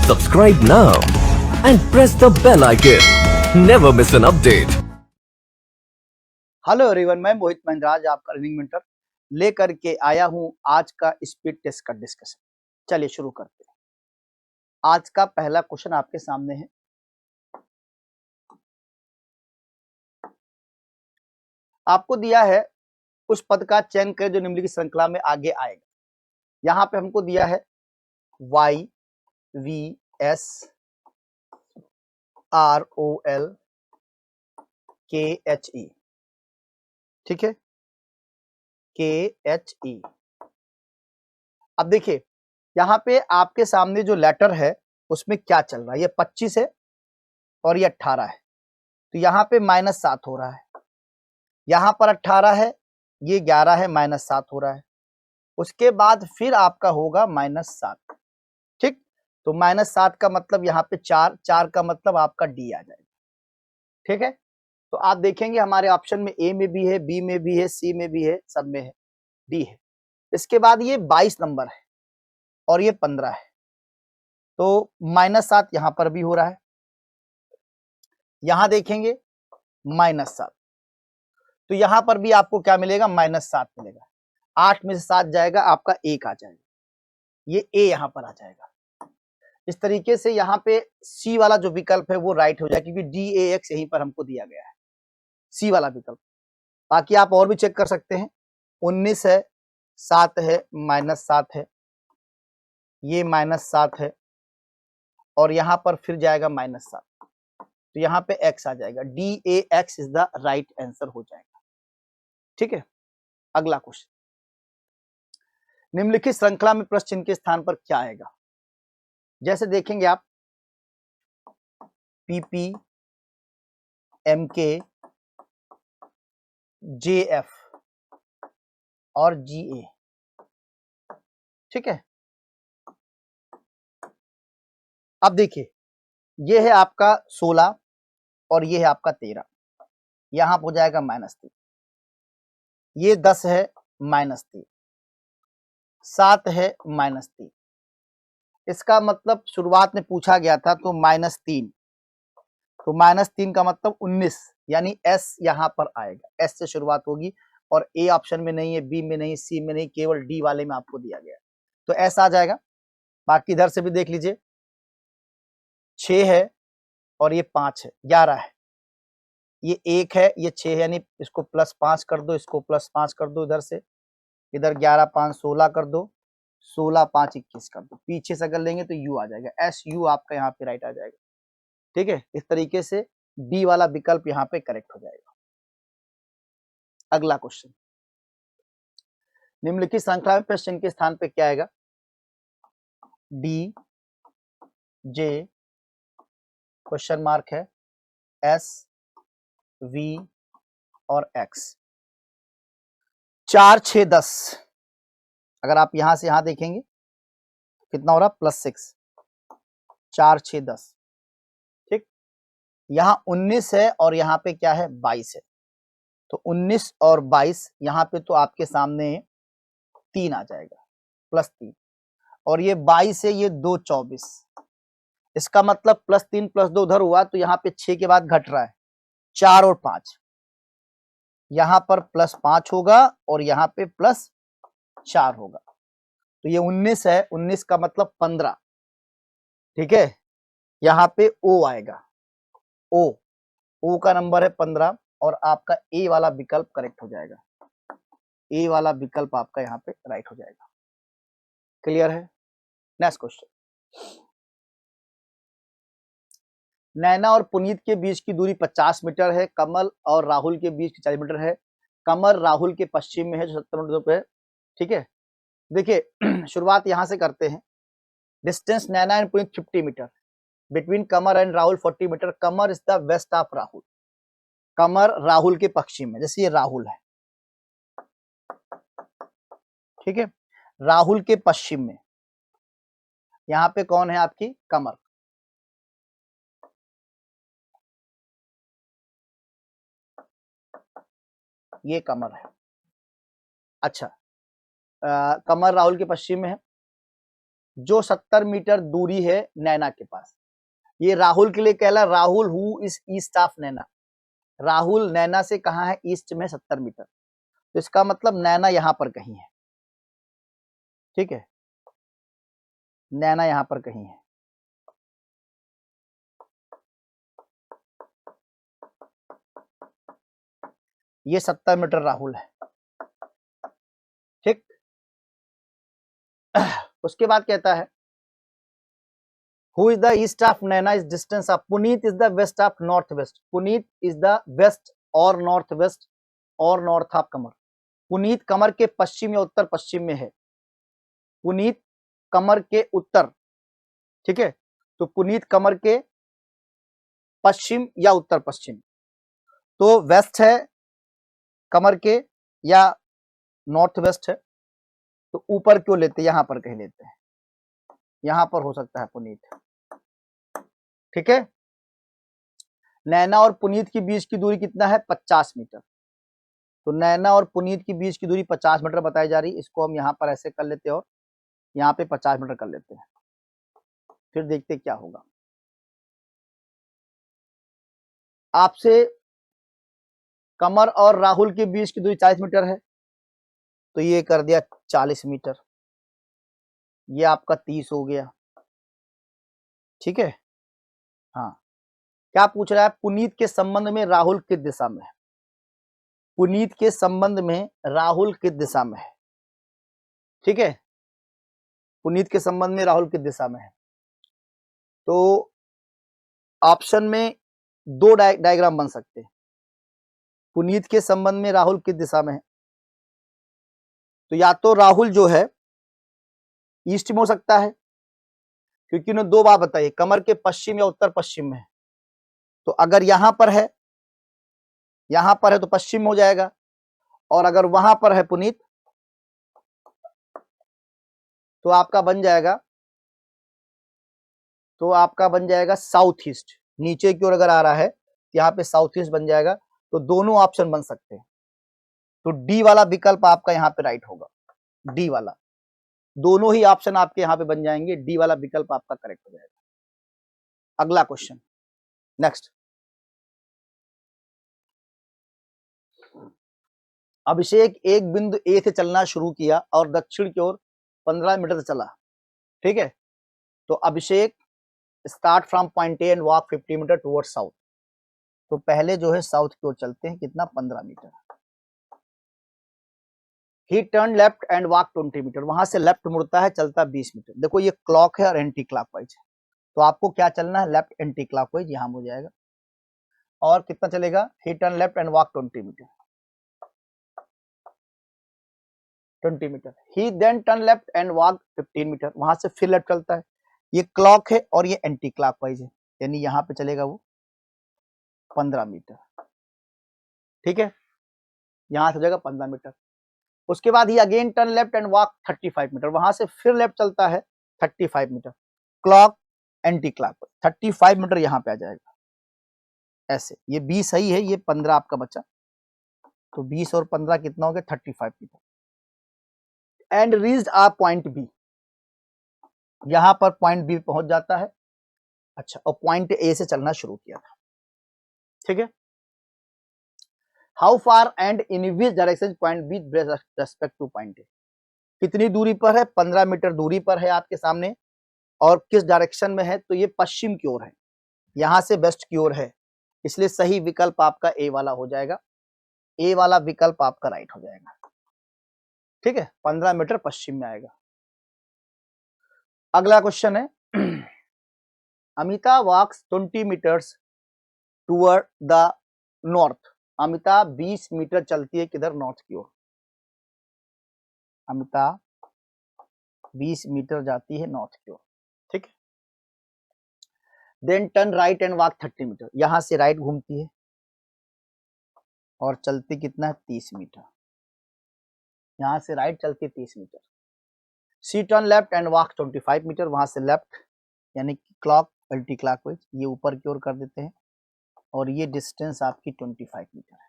Subscribe now and press the bell icon. Never miss an update. Hello everyone, मैं मोहित महिंद्राज आपका running mentor लेकर के आया हूं आज का स्पीड टेस्ट का डिस्कशन। चलिए शुरू करते हैं। आज का पहला क्वेश्चन आपके सामने है। आपको दिया है उस पद का चयन करें जो निम्नलिखित श्रृंखला में आगे आएगा। यहां पे हमको दिया है Y V S R O L K H E, ठीक है, के एच ई। अब देखिए यहाँ पे आपके सामने जो लेटर है उसमें क्या चल रहा है, ये 25 है और ये 18 है, तो यहाँ पे -7 हो रहा है। यहाँ पर 18 है, ये 11 है, -7 हो रहा है। उसके बाद फिर आपका होगा -7, ठीक। तो -7 का मतलब यहाँ पे 4 का मतलब आपका डी आ जाएगा, ठीक है। तो आप देखेंगे हमारे ऑप्शन में ए में भी है, बी में भी है, सी में भी है, सब में है, डी है। इसके बाद ये 22 नंबर है और ये 15 है, तो -7 यहाँ पर भी हो रहा है। यहाँ देखेंगे -7, तो यहाँ पर भी आपको क्या मिलेगा, -7 मिलेगा। 8 में से 7 जाएगा, आपका 1 आ जाएगा, ये ए यहाँ पर आ जाएगा। इस तरीके से यहाँ पे सी वाला जो विकल्प है वो राइट हो जाएगा, क्योंकि डी ए एक्स यहीं पर हमको दिया गया है, सी वाला विकल्प। बाकी आप और भी चेक कर सकते हैं। 19 है, 7 है, -7 है, ये -7 है और यहाँ पर फिर जाएगा -7, तो यहाँ पे x आ जाएगा। D A x is the right answer हो जाएगा, ठीक है। अगला क्वेश्चन, निम्नलिखित श्रृंखला में प्रश्न चिन्ह के स्थान पर क्या आएगा। जैसे देखेंगे आप पीपी, एमके, जेएफ और जीए, ठीक है। अब देखिए ये है आपका 16 और ये है आपका 13, यहां हो जाएगा -3, ये 10 है -3, 7 है -3। इसका मतलब शुरुआत में पूछा गया था तो -3, तो -3 का मतलब 19, यानी एस यहां पर आएगा, एस से शुरुआत होगी और ए ऑप्शन में नहीं है, बी में नहीं, सी में नहीं, केवल डी वाले में आपको दिया गया, तो एस आ जाएगा। बाकी इधर से भी देख लीजिए, 6 है और ये 5 है, 11 है, ये 1 है, ये 6 है, यानी इसको +5 कर दो, इसको +5 कर दो, इधर से इधर 11 5 16 कर दो, 16 5 21 कर दो, पीछे से अगर लेंगे तो यू आ जाएगा, एस यू आपका यहाँ पे राइट आ जाएगा, ठीक है। इस तरीके से डी वाला विकल्प यहाँ पे करेक्ट हो जाएगा। अगला क्वेश्चन, निम्नलिखित श्रृंखला में प्रश्न चिन्ह के स्थान पे क्या आएगा। डी जे क्वेश्चन मार्क है, एस वी और एक्स। 4 6 10, अगर आप यहां से यहां देखेंगे कितना हो रहा, +6, 4 6 10, ठीक। यहाँ 19 है और यहाँ पे क्या है, 22 है, तो 19 और 22 यहाँ पे तो आपके सामने 3 आ जाएगा, +3, और ये 22 है, ये 2 24, इसका मतलब +3 +2 उधर हुआ, तो यहाँ पे 6 के बाद घट रहा है, 4 और 5, यहाँ पर +5 होगा और यहाँ पे +4 होगा, तो ये 19 है, 19 का मतलब 15, ठीक है। यहाँ पे ओ आएगा, ओ का नंबर है 15 और आपका ए वाला विकल्प करेक्ट हो जाएगा, ए वाला विकल्प आपका यहाँ पे राइट हो जाएगा। क्लियर है। नेक्स्ट क्वेश्चन, नैना और पुनीत के बीच की दूरी 50 मीटर है, कमल और राहुल के बीच की 40 मीटर है, कमल राहुल के पश्चिम में है जो 70 मीटर पे है, ठीक है। देखिए शुरुआत यहां से करते हैं। Distance Naina and Puneet 50 metre, between Kamar and Rahul 40 metre, Kamar is the west of Rahul, Kamar Rahul के पश्चिम में, जैसे ये राहुल है, ठीक है, राहुल के पश्चिम में यहाँ पे कौन है, आपकी कमर, ये कमर है। अच्छा, कमर राहुल के पश्चिम में है, जो 70 मीटर दूरी है नैना के पास। ये राहुल के लिए कहला, Rahul who is east of Naina. Rahul Naina से कहाँ है? ईस्ट में 70 मीटर। तो इसका मतलब नैना यहां पर कहीं है, ठीक है, नैना यहां पर कहीं है। ये 70 मीटर राहुल है, ठीक। उसके बाद कहता है who is the east of Naina is distance of Puneet is the west of north west. Puneet is the west और नॉर्थ वेस्ट और नॉर्थ ऑफ कमर। पुनीत कमर के पश्चिम या उत्तर पश्चिम में है। पुनीत कमर के उत्तर, ठीक है, तो पुनीत कमर के पश्चिम या उत्तर पश्चिम, तो वेस्ट है कमर के या नॉर्थ वेस्ट है। तो ऊपर क्यों लेते हैं? यहां पर कहीं लेते हैं, यहां पर हो सकता है पुनीत, ठीक है। नैना और पुनीत के बीच की दूरी कितना है? 50 मीटर। तो नैना और पुनीत के बीच की दूरी 50 मीटर बताई जा रही। इसको हम यहां पर ऐसे कर लेते हैं और यहाँ पे 50 मीटर कर लेते हैं, फिर देखते क्या होगा। आपसे कमर और राहुल के बीच की दूरी 40 मीटर है, तो ये कर दिया 40 मीटर। ये आपका 30 हो गया, ठीक है। हाँ, क्या पूछ रहा है? पुनीत के संबंध में राहुल किस दिशा में है? पुनीत के संबंध में राहुल किस दिशा में है, ठीक है। पुनीत के संबंध में राहुल किस दिशा में है? तो ऑप्शन में दो डायग्राम बन सकते हैं। पुनीत के संबंध में राहुल किस दिशा में है? तो या तो राहुल जो है ईस्ट में हो सकता है, क्योंकि उन्होंने दो बात बताई, कमर के पश्चिम या उत्तर पश्चिम में है। तो अगर यहां पर है, यहां पर है तो पश्चिम में हो जाएगा, और अगर वहां पर है पुनीत तो आपका बन जाएगा, तो आपका बन जाएगा साउथ ईस्ट। नीचे की ओर अगर आ रहा है यहाँ पे साउथ ईस्ट बन जाएगा। तो दोनों ऑप्शन बन सकते हैं। तो डी वाला विकल्प आपका यहाँ पे राइट होगा, डी वाला। दोनों ही ऑप्शन आपके यहाँ पे बन जाएंगे, डी वाला विकल्प आपका करेक्ट हो जाएगा। अगला क्वेश्चन, नेक्स्ट। अभिषेक एक बिंदु ए से चलना शुरू किया और दक्षिण की ओर 15 मीटर से चला, ठीक है। तो Abhishek start from point A and walk 50 metre towards south. तो पहले जो है साउथ की ओर चलते हैं, कितना? 15 meter. He turn left and walk 20 meter. वहां से लेफ्ट मुड़ता है, चलता 20 मीटर। देखो ये क्लॉक है और एंटी क्लॉकवाइज है, तो आपको क्या चलना है? लेफ्ट एंटी क्लॉकवाइज, यहां हो जाएगा। और कितना चलेगा? He turn left and walk 20 meter, 20 meter. He then turn left and walk 15 meter. वहां से फिर लेफ्ट चलता है। ये क्लॉक है और ये एंटी क्लॉकवाइज है, यानी यहां पे चलेगा वो 15 मीटर, ठीक है। यहां से जाएगा 15 मीटर। उसके बाद he again turn left and walk 35 metre. वहां से फिर लेफ्ट चलता है 35 metre. Clock anti clock 35 metre यहां पे आ जाएगा ऐसे। ये 20 सही है, ये 15 आपका बचा। तो 20 और 15 कितना हो गया? 35 meter. And reached a point B. यहां पर पॉइंट बी पहुंच जाता है। अच्छा, और पॉइंट ए से चलना शुरू किया था, ठीक है। How far and in which direction point B respect to point A. कितनी दूरी पर है? 15 मीटर दूरी पर है आपके सामने। और किस डायरेक्शन में है? तो ये पश्चिम की ओर है, यहां से वेस्ट की ओर है। इसलिए सही विकल्प आपका ए वाला हो जाएगा। ए वाला विकल्प आपका राइट हो जाएगा, ठीक है। 15 मीटर पश्चिम में आएगा। अगला क्वेश्चन है Amita walks 20 meters toward the north. Amita 20 meter चलती है किधर? नॉर्थ की ओर। अमिता 20 मीटर जाती है नॉर्थ की ओर, ठीक है। Then turn right and walk 30 meter. यहां से राइट घूमती है और चलती कितना है? 30 मीटर। यहां से राइट चलती 30 meter. She turn left and walk 25 meter. वहां से लेफ्ट, यानी कि क्लॉक एंटी क्लॉकवाइज, ये ऊपर की ओर कर देते हैं। और ये डिस्टेंस आपकी 25 मीटर है,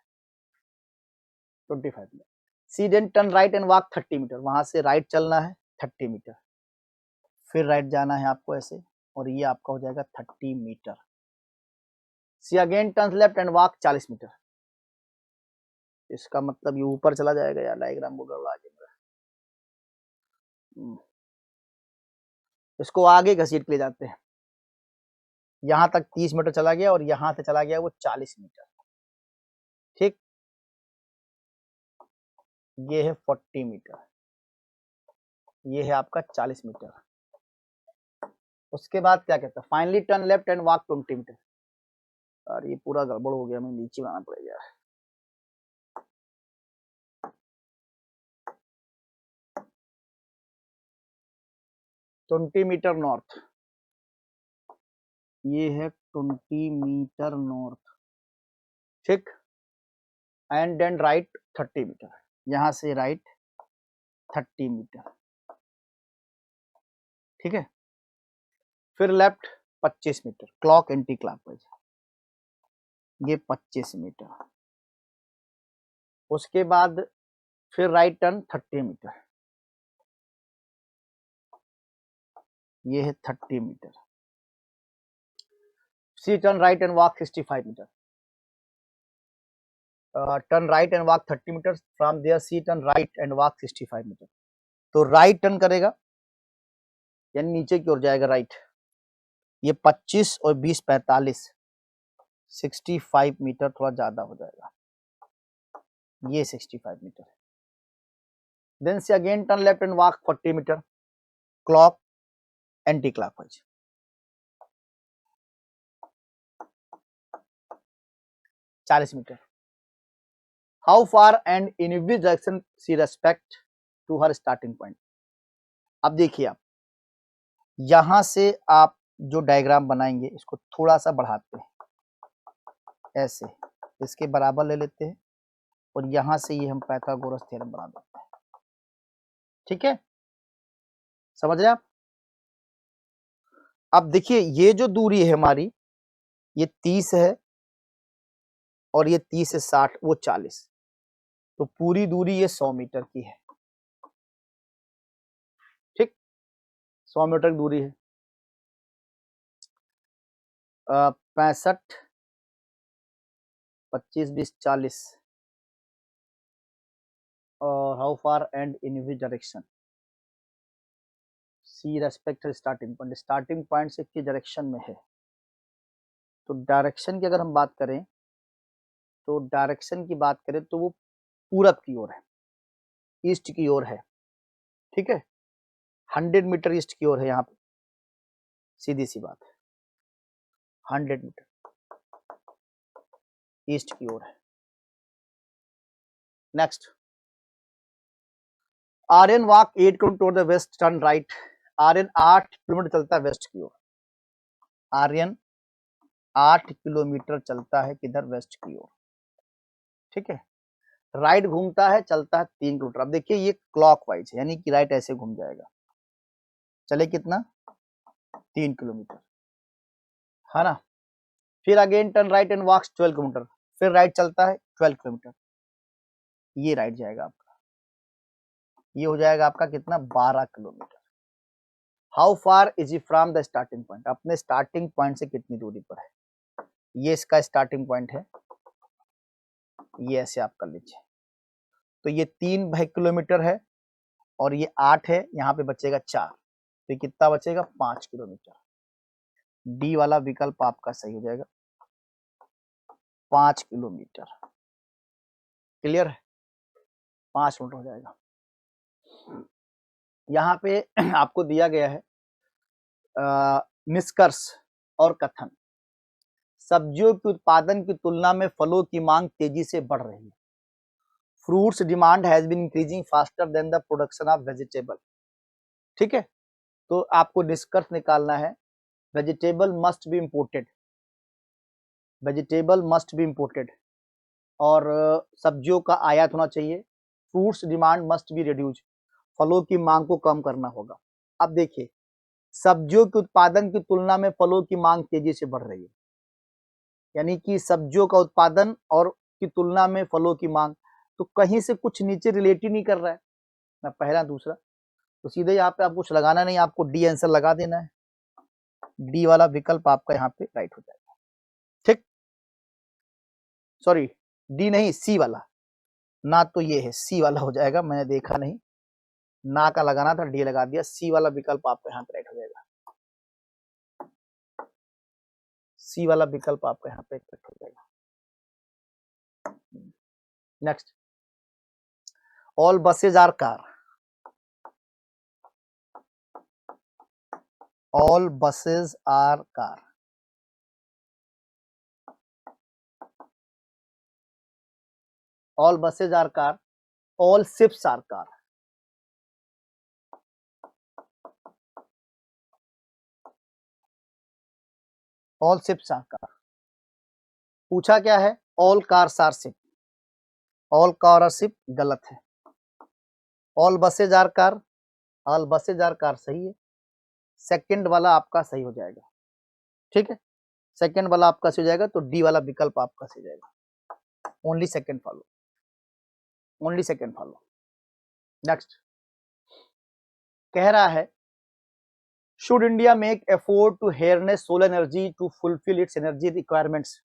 25 meter. She then turn right and walk 30 meter. वहां से राइट चलना है 30 मीटर। फिर राइट जाना है आपको ऐसे, और ये आपका हो जाएगा 30 meter. She again turn left and walk 40 meter. इसका मतलब ये ऊपर चला जाएगा यार, डायग्राम को गड़बड़ा के मेरा। इसको आगे घसीट के ले जाते हैं, यहां तक 30 मीटर चला गया और यहां से चला गया वो 40 मीटर। ठीक, ये है 40 मीटर, ये है आपका 40 मीटर। उसके बाद क्या कहता है, finally turn left and walk 20 meter. और ये पूरा गड़बड़ हो गया, हमें नीचे बनाना पड़ेगा। ट्वेंटी मीटर नॉर्थ, ये है 20 मीटर नॉर्थ। ठीक, एंड देन राइट 30 मीटर, यहां से राइट 30 मीटर। ठीक है, फिर left 25 meter, clock anti clockwise, ये 25 मीटर। उसके बाद फिर राइट टर्न 30 मीटर, ये है 30 meter. She turn right and walk 65 meter. Turn right and walk 30 meter, from there she turn right and walk 65 meter. तो राइट टर्न करेगा यानी नीचे की ओर जाएगा राइट, ये 25 और 20 45, 65 मीटर, थोड़ा ज्यादा हो जाएगा, ये 65 मीटर। देन से again turn left and walk 40 metre, clock anti clockwise. चालीस metre. How far and in which direction C respect to her starting point. अब देखिए आप यहां से आप जो डायग्राम बनाएंगे इसको थोड़ा सा बढ़ाते हैं, ऐसे इसके बराबर ले लेते हैं और यहां से ये हम पाइथागोरस थ्योरम बना देते हैं। ठीक है, समझ रहे आप। अब देखिए ये जो दूरी है हमारी, ये 30 है और ये 30 से 60, वो 40, तो पूरी दूरी ये 100 मीटर की है। ठीक, 100 मीटर की दूरी है। 65, 25, 20, 40। और how far and in which direction C respect starting point, starting point से किस डायरेक्शन में है। तो डायरेक्शन की अगर हम बात करें, तो डायरेक्शन की बात करें तो वो पूरब की ओर है, ईस्ट की ओर है। ठीक है, 100 मीटर ईस्ट की ओर है यहाँ पे, सीधी सी बात है, 100 मीटर ईस्ट की ओर है। Next, Aryan walk 8 kilometer toward the west, turn right. Aryan 8 kilometer चलता है वेस्ट की ओर, आर्यन 8 किलोमीटर चलता है किधर, वेस्ट की ओर। ठीक है, राइट घूमता है, चलता है 3 किलोमीटर। अब देखिए ये क्लॉकवाइज यानी कि राइट ऐसे घूम जाएगा, चले कितना, 3 किलोमीटर, है ना। फिर again turn right and walks 12 kilometer, फिर राइट चलता है 12 किलोमीटर, ये राइट जाएगा आपका, ये हो जाएगा आपका कितना, 12 kilometre. How far is he from the starting point, अपने स्टार्टिंग पॉइंट से कितनी दूरी पर है। ये इसका स्टार्टिंग पॉइंट है, ये ऐसे आप कर लीजिए। तो ये 3 किलोमीटर है और ये 8 है, यहाँ पे बचेगा 4, तो ये कितना बचेगा, 5 किलोमीटर। डी वाला विकल्प आपका सही हो जाएगा, 5 किलोमीटर। क्लियर है, 5 मिनट हो जाएगा। यहाँ पे आपको दिया गया है निष्कर्ष और कथन। सब्जियों के उत्पादन की तुलना में फलों की मांग तेजी से बढ़ रही है। Fruits demand has been increasing faster than the production of vegetable. ठीक है, तो आपको निष्कर्ष निकालना है, vegetable must be imported, vegetable must be imported, और सब्जियों का आयात होना चाहिए। Fruits demand must be reduce, फलों की मांग को कम करना होगा। अब देखिए सब्जियों के उत्पादन की तुलना में फलों की मांग तेजी से बढ़ रही है, यानी कि सब्जियों का उत्पादन और की तुलना में फलों की मांग, तो कहीं से कुछ नीचे रिलेट ही नहीं कर रहा है ना, पहला। दूसरा, तो सीधे यहाँ पे आपको कुछ लगाना नहीं, आपको डी आंसर लगा देना है। डी वाला विकल्प आपका यहाँ पे राइट हो जाएगा। ठीक, सॉरी डी नहीं, सी वाला, ना तो ये है, सी वाला हो जाएगा, मैंने देखा नहीं, ना का लगाना था, डी लगा दिया, सी वाला विकल्प आपका यहाँ पे राइट हो जाएगा। सी वाला विकल्प आपका यहाँ पे राइट हो जाएगा। Next, all buses are car, all buses are car, all buses are car, all ships are car, all ships are car. पूछा क्या है, all cars are ship, all car are ship गलत है, all buses are car, all buses are car सही है, second वाला आपका सही हो जाएगा। ठीक है, सेकंड वाला आपका सही हो जाएगा, तो डी वाला विकल्प आपका सही हो जाएगा। Only second follow, only second follow. Next, कह रहा है should India make effort to harness solar energy to fulfil its energy requirements,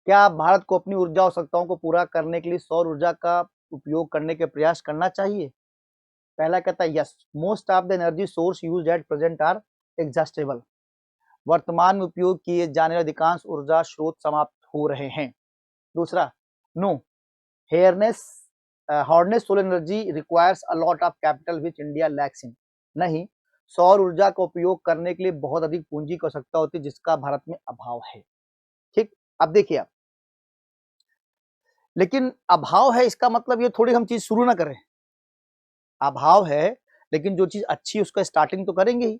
क्या भारत को अपनी ऊर्जा आवश्यकताओं को पूरा करने के लिए सौर ऊर्जा का उपयोग करने के प्रयास करना चाहिए? पहला कहता है yes, most of the energy source used at present are exhaustible, वर्तमान में उपयोग किए जाने वाले अधिकांश ऊर्जा स्रोत समाप्त हो रहे हैं। दूसरा, no, harness solar energy requires a lot of capital which India lacks in, नहीं, सौर ऊर्जा का उपयोग करने के लिए बहुत अधिक पूंजी की आवश्यकता होती है जिसका भारत में अभाव है। ठीक, अब देखिए आप, लेकिन अभाव है इसका मतलब ये थोड़ी हम चीज शुरू ना करें, अभाव है लेकिन जो चीज अच्छी उसका स्टार्टिंग तो करेंगे ही।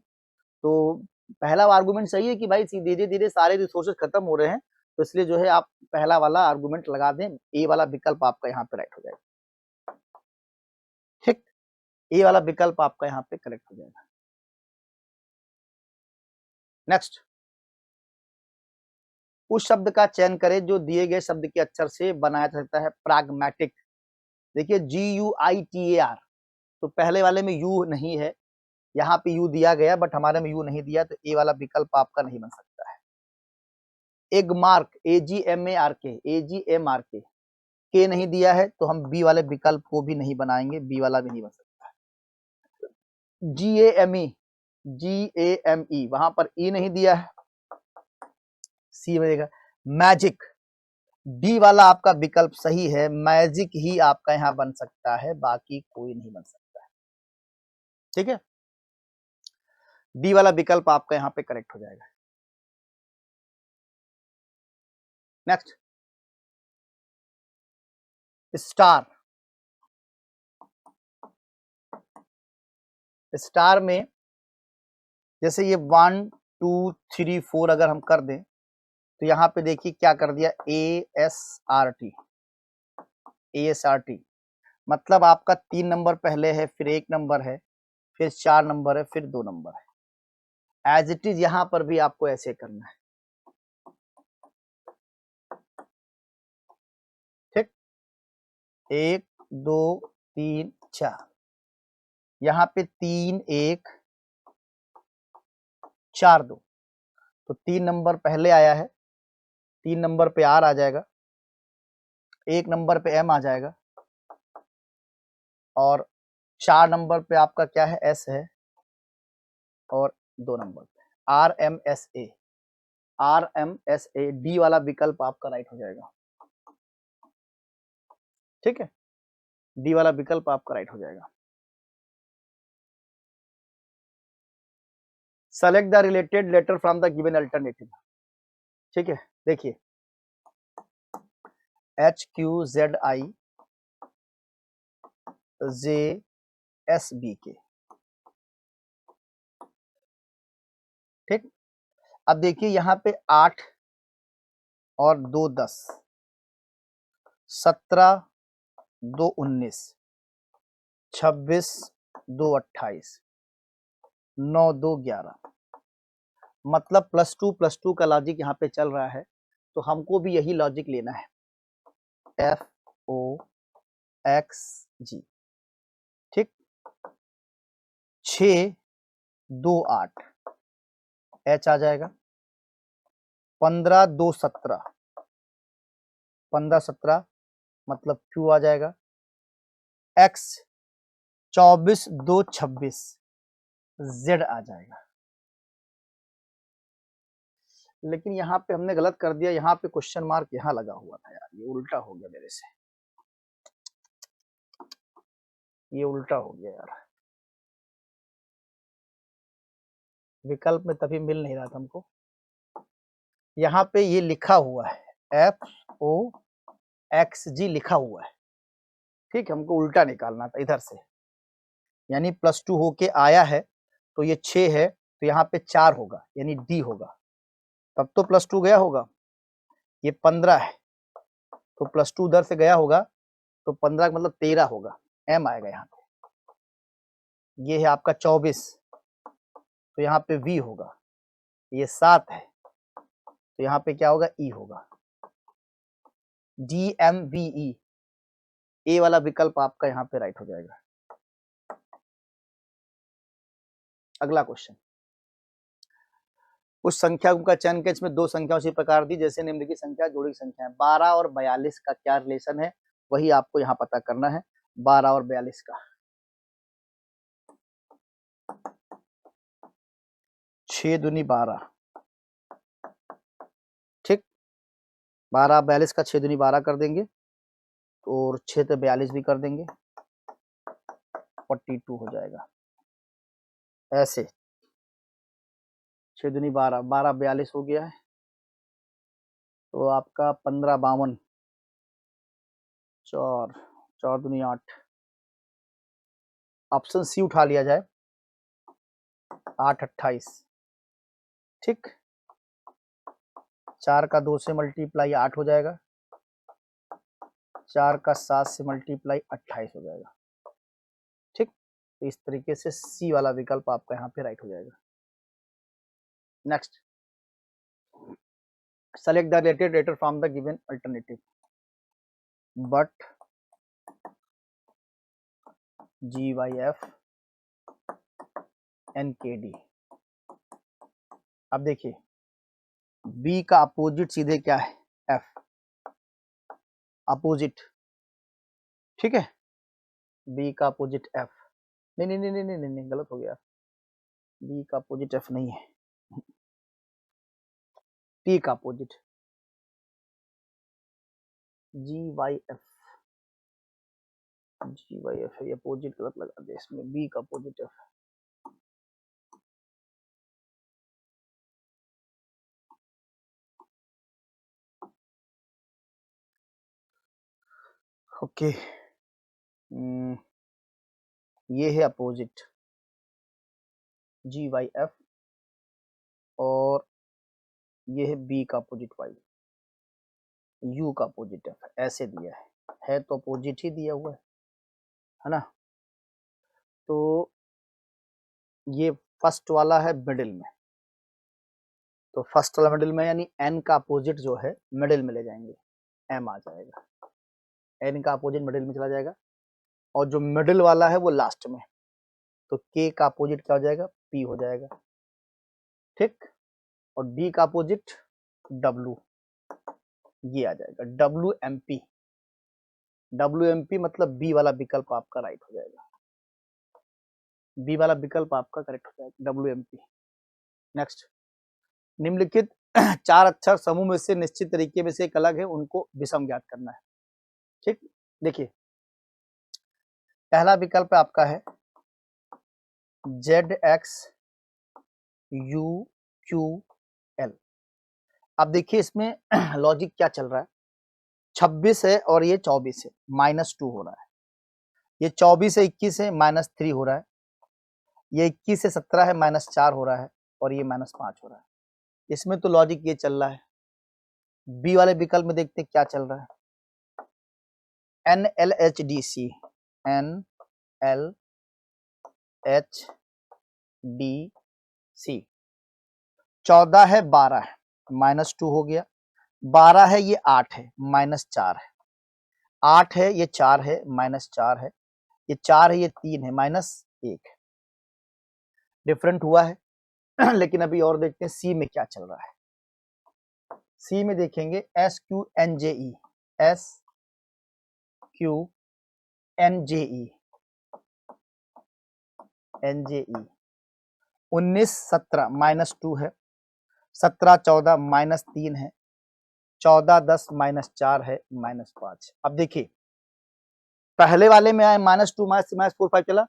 तो पहला आर्गुमेंट सही है कि भाई धीरे धीरे सारे रिसोर्सेज खत्म हो रहे हैं, तो इसलिए जो है आप पहला वाला आर्गुमेंट लगा दें, ए वाला विकल्प आपका यहाँ पे राइट हो जाएगा। ठीक, ए वाला विकल्प आपका यहाँ पे करेक्ट हो जाएगा। नेक्स्ट, उस शब्द का चयन करें जो दिए गए शब्द के अक्षर से बनाया जाता है। प्राग्मेटिक, देखिए GUITAR, तो पहले वाले में यू नहीं है, यहाँ पे यू दिया गया बट हमारे में यू नहीं दिया, तो ए वाला विकल्प आपका नहीं बन सकता है। एगमार्क, AGMARK, AGMRK, के नहीं दिया है तो हम बी वाले विकल्प को भी नहीं बनाएंगे, बी वाला भी नहीं बन सकता है। GAME, वहां पर ई नहीं दिया है, सी बनेगा। मैजिक, डी वाला आपका विकल्प सही है, मैजिक ही आपका यहाँ बन सकता है, बाकी कोई नहीं बन सकता है। ठीक है, डी वाला विकल्प आपका यहाँ पे करेक्ट हो जाएगा। नेक्स्ट, स्टार, स्टार में जैसे ये 1 2 3 4 अगर हम कर दें तो यहाँ पे देखिए क्या कर दिया, ASRT, मतलब आपका 3 नंबर पहले है, फिर 1 नंबर है, फिर 4 नंबर है, फिर 2 नंबर है। एज इट इज यहाँ पर भी आपको ऐसे करना है। ठीक, 1 2 3 4, यहाँ पे 3 1 4 2, तो 3 नंबर पहले आया है, 3 नंबर पे R आ जाएगा, 1 नंबर पे M आ जाएगा, और 4 नंबर पे आपका क्या है, S है, और 2 नंबर पे RMSA, डी वाला विकल्प आपका राइट हो जाएगा। ठीक है, डी वाला विकल्प आपका राइट हो जाएगा। Select the related letter from the given alternative. ठीक है, देखिए HQZIJSBK। ठीक, अब देखिए यहाँ पे 8 और 2 10, 17 2 19, 26 2 28, 9 2 11, मतलब +2 का लॉजिक यहाँ पे चल रहा है, तो हमको भी यही लॉजिक लेना है, FOXG। ठीक, 6 2 8 H आ जाएगा। 15 2 17 15 17 मतलब Q आ जाएगा। X 24 2 26 Z आ जाएगा। लेकिन यहाँ पे हमने गलत कर दिया, यहाँ पे क्वेश्चन मार्क यहाँ लगा हुआ था यार, ये उल्टा हो गया मेरे से, ये उल्टा हो गया यार। विकल्प में तभी मिल नहीं रहा था हमको। यहाँ पे ये लिखा हुआ है FOXG लिखा हुआ है, ठीक है, हमको उल्टा निकालना था इधर से, यानी +2 होके आया है तो ये 6 है तो यहाँ पे 4 होगा यानी D होगा, तब तो +2 गया होगा। ये 15 है तो +2 उधर से गया होगा तो 15 का मतलब 13 होगा, M आएगा यहाँ पे। ये है आपका 24 तो यहाँ पे V होगा। ये 7 है तो यहाँ पे क्या होगा, E होगा। DMVE, ए वाला विकल्प आपका यहाँ पे राइट हो जाएगा। अगला क्वेश्चन, उस संख्या का चयन के इसमें 2 संख्या उसी प्रकार दी जैसे निम्नलिखित संख्या जोड़ी संख्या है। 12 और 42 का क्या रिलेशन है, वही आपको यहाँ पता करना है। 12 और 42 का 6 दूनी 12, ठीक, 12 42 का 6 दूनी 12 कर देंगे और 6 तो 42 भी कर देंगे, 42 हो जाएगा। ऐसे 6 दूनी 12, 12 42 हो गया है तो आपका 15 52, 4 4 दूनी 8, ऑप्शन सी उठा लिया जाए, 8 28, ठीक, 4 का 2 से मल्टीप्लाई 8 हो जाएगा, 4 का 7 से मल्टीप्लाई 28 हो जाएगा, ठीक। तो इस तरीके से सी वाला विकल्प आपका यहाँ पे राइट हो जाएगा। Next, select the related letter from the given alternative. But GYF NKD। अब देखिए B का अपोजिट सीधे क्या है, F, अपोजिट, ठीक है, B का अपोजिट F, नहीं नहीं नहीं नहीं नहीं नहीं, गलत हो गया, B का अपोजिट F नहीं है, T का अपोजिट GYF, GYF है, ये अपोजिट गलत लगा दिया इसमें, B का अपोजिट F। ओके, ये है अपोजिट GYF और ये है B का अपोजिट Y, U का अपोजिट F, ऐसे दिया है तो अपोजिट ही दिया हुआ है ना। तो ये फर्स्ट वाला है मिडिल में, तो फर्स्ट वाला मिडिल में यानी N का अपोजिट जो है मिडिल में ले जाएंगे, M आ जाएगा, N का अपोजिट मिडिल में चला जाएगा और जो मिडिल वाला है वो लास्ट में, तो K का अपोजिट क्या हो जाएगा, P हो जाएगा, ठीक, और D का अपोजिट W, ये आ जाएगा WMP, WMP मतलब B वाला विकल्प आपका राइट हो जाएगा, B वाला विकल्प आपका करेक्ट हो जाएगा, WMP। नेक्स्ट, निम्नलिखित 4 अक्षर समूह में से निश्चित तरीके में से एक अलग है, उनको विषम ज्ञात करना है, ठीक। देखिए पहला विकल्प आपका है ZXUQL। अब देखिए इसमें लॉजिक क्या चल रहा है, 26 है और ये 24 है, -2 हो रहा है, ये 24 है 21 है -3 हो रहा है, ये 21 से 17 है -4 हो रहा है और ये -5 हो रहा है। इसमें तो लॉजिक ये चल रहा है। बी वाले विकल्प में देखते हैं क्या चल रहा है, NLHDC, NLHDC 14 है 12 है, -2 हो गया, 12 है ये 8 है, -4 है, 8 है ये 4 है, -4 है, ये 4 है ये 3 है, -1 है। डिफरेंट हुआ है लेकिन अभी और देखते हैं सी में क्या चल रहा है। सी में देखेंगे SQNJE, SQNJE, NJE 19-17 -2 है, 17-14 -3 है, 14-10 -4 है, -5। अब देखिए पहले वाले में आए -2 -4 5 चला,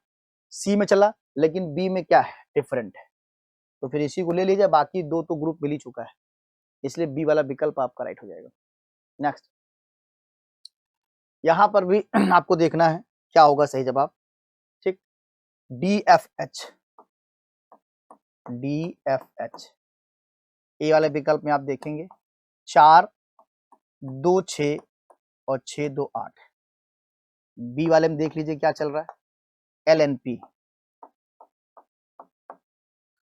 सी में चला, लेकिन बी में क्या है, डिफरेंट है, तो फिर इसी को ले लीजिए, बाकी दो तो ग्रुप मिल ही चुका है, इसलिए बी वाला विकल्प आपका राइट हो जाएगा। नेक्स्ट, यहां पर भी आपको देखना है क्या होगा सही जवाब। ठीक, DFH, DFH ए वाले विकल्प में आप देखेंगे 4, 2, 6 और 6, 2, 8। बी वाले में देख लीजिए क्या चल रहा है, LNP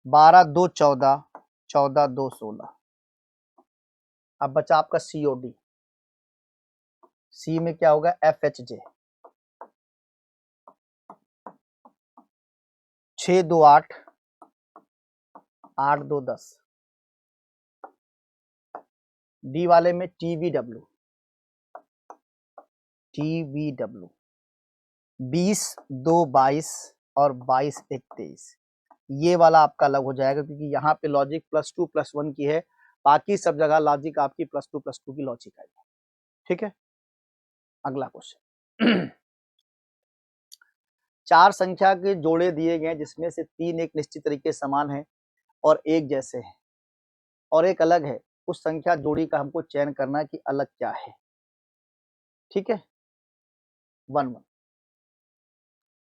12, 2, 14, 14, 2, 16। अब बचा आपका COD, सी में क्या होगा, FHJ 6, 2, 8, 8, 2, 10। डी वाले में TVW 20, 2, 22 और 22, 1, 23। ये वाला आपका अलग हो जाएगा क्योंकि यहाँ पे लॉजिक +2 +1 की है, बाकी सब जगह लॉजिक आपकी +2 +2 की लॉजिक आएगी। ठीक है, अगला क्वेश्चन 4 संख्या के जोड़े दिए गए जिसमें से 3 एक निश्चित तरीके समान है और एक जैसे हैं और एक अलग है, उस संख्या जोड़ी का हमको चयन करना है कि अलग क्या है। ठीक है, 1 1।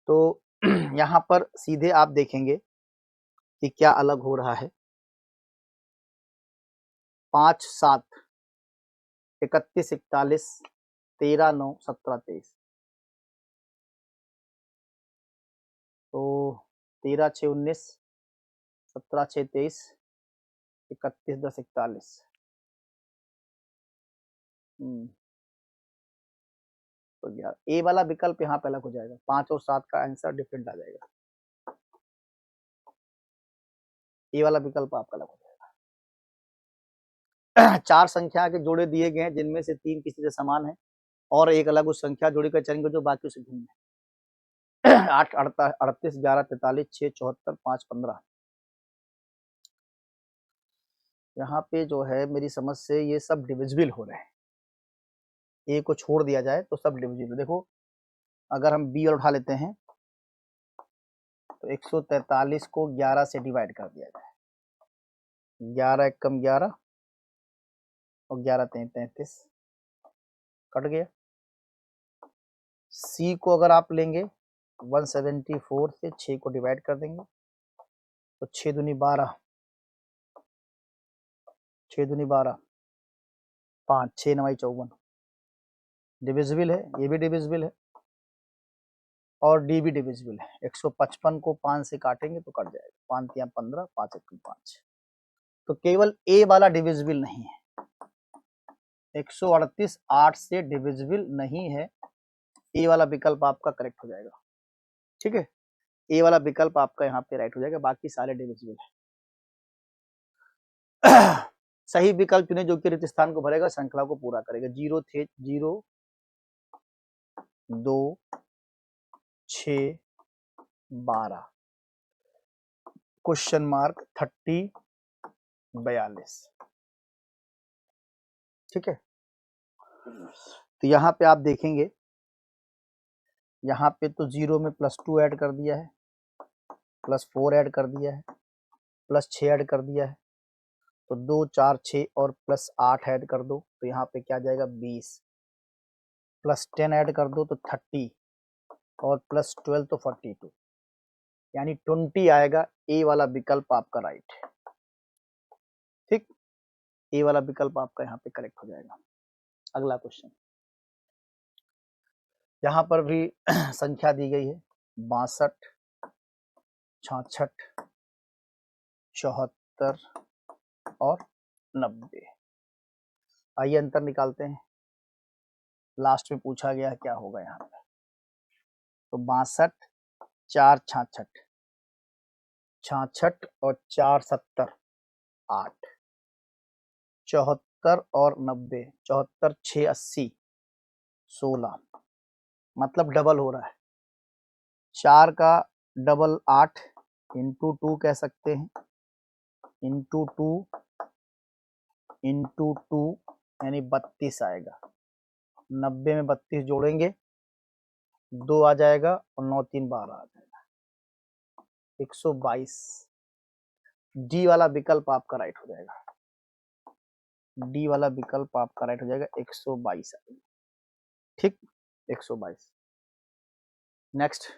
तो यहाँ पर सीधे आप देखेंगे कि क्या अलग हो रहा है। 5 7, 31 41, 13 9, 17 23। तो 13 6 19, 17 6 23, 31 10 41। तो यार ए वाला विकल्प यहाँ पे अलग हो जाएगा, 5 और 7 का आंसर डिफरेंट आ जाएगा, ए वाला विकल्प आपका अलग हो जाएगा। 4 संख्या के जोड़े दिए गए हैं जिनमें से 3 किसी से समान है और एक अलग उस संख्या जोड़ी का चयन जो बाकी से भिन्न है। 8 38 11 43 6 74 5 15। यहाँ पे जो है मेरी समझ से ये सब डिविजिबल हो रहे हैं, ए को छोड़ दिया जाए तो सब डिविजिबल। देखो अगर हम बी और उठा लेते हैं तो 143 को 11 से डिवाइड कर दिया जाए, 11 कम 11 और 11 33 कट गया। सी को अगर आप लेंगे 174 से 6 को डिवाइड कर देंगे तो 6 दूनी 12, 6 दूनी 12, 5 6 9 54 डिविजिबल है, ये भी डिविजिबल है और डी भी डिविजिबल है। 155 को 5 से काटेंगे तो कट जाएगा, 5 3 15, 5 1 5। तो केवल ए वाला डिविजिबल नहीं है, 138 8 से डिविजिबल नहीं है, ए वाला विकल्प आपका करेक्ट हो जाएगा। ठीक है, ए वाला विकल्प आपका यहाँ पे राइट हो जाएगा, बाकी सारे डिविजिबल है। सही विकल्प चुने जो कि रिक्त स्थान को भरेगा, श्रृंखला को पूरा करेगा। 0 थे 0 2 6 12 क्वेश्चन मार्क 30 42। ठीक है, तो यहाँ पे आप देखेंगे, यहाँ पे तो 0 में +2 ऐड कर दिया है, +4 ऐड कर दिया है, +6 ऐड कर दिया है, तो 2 4 6 और +8 ऐड कर दो तो यहाँ पे क्या जाएगा 20, +10 ऐड कर दो तो 30 और +12 तो 42, यानी 20 आएगा। ए वाला विकल्प आपका राइट है। ठीक, ए वाला विकल्प आपका यहाँ पे करेक्ट हो जाएगा। अगला क्वेश्चन, यहाँ पर भी संख्या दी गई है 62 66 74 और 90। आइए अंतर निकालते हैं, लास्ट में पूछा गया है क्या होगा यहाँ पे। तो 62 4 66 66 और 4 70 8, 74 और 90, 74 6 80 16, मतलब डबल हो रहा है। 4 का डबल 8 इंटू 2 कह सकते हैं, इंटू 2 इंटू 2 यानी 32 आएगा। 90 में 32 जोड़ेंगे 2 आ जाएगा और 9 3 12 आ जाएगा, 122। डी वाला विकल्प आपका राइट हो जाएगा, डी वाला विकल्प आपका राइट हो जाएगा, 122 आएगा। ठीक, 122। नेक्स्ट,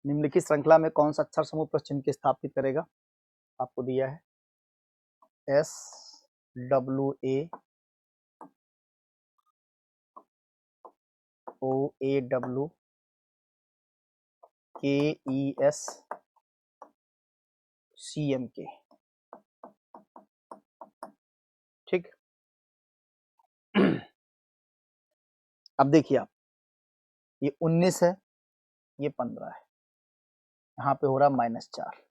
निम्नलिखित श्रृंखला में कौन सा अक्षर समूह प्रश्न चिन्ह के स्थापित करेगा? आपको दिया है S W A O A W K E S C M के। ठीक, अब देखिए आप, ये 19 है, ये 15 है, यहाँ पे हो रहा -4,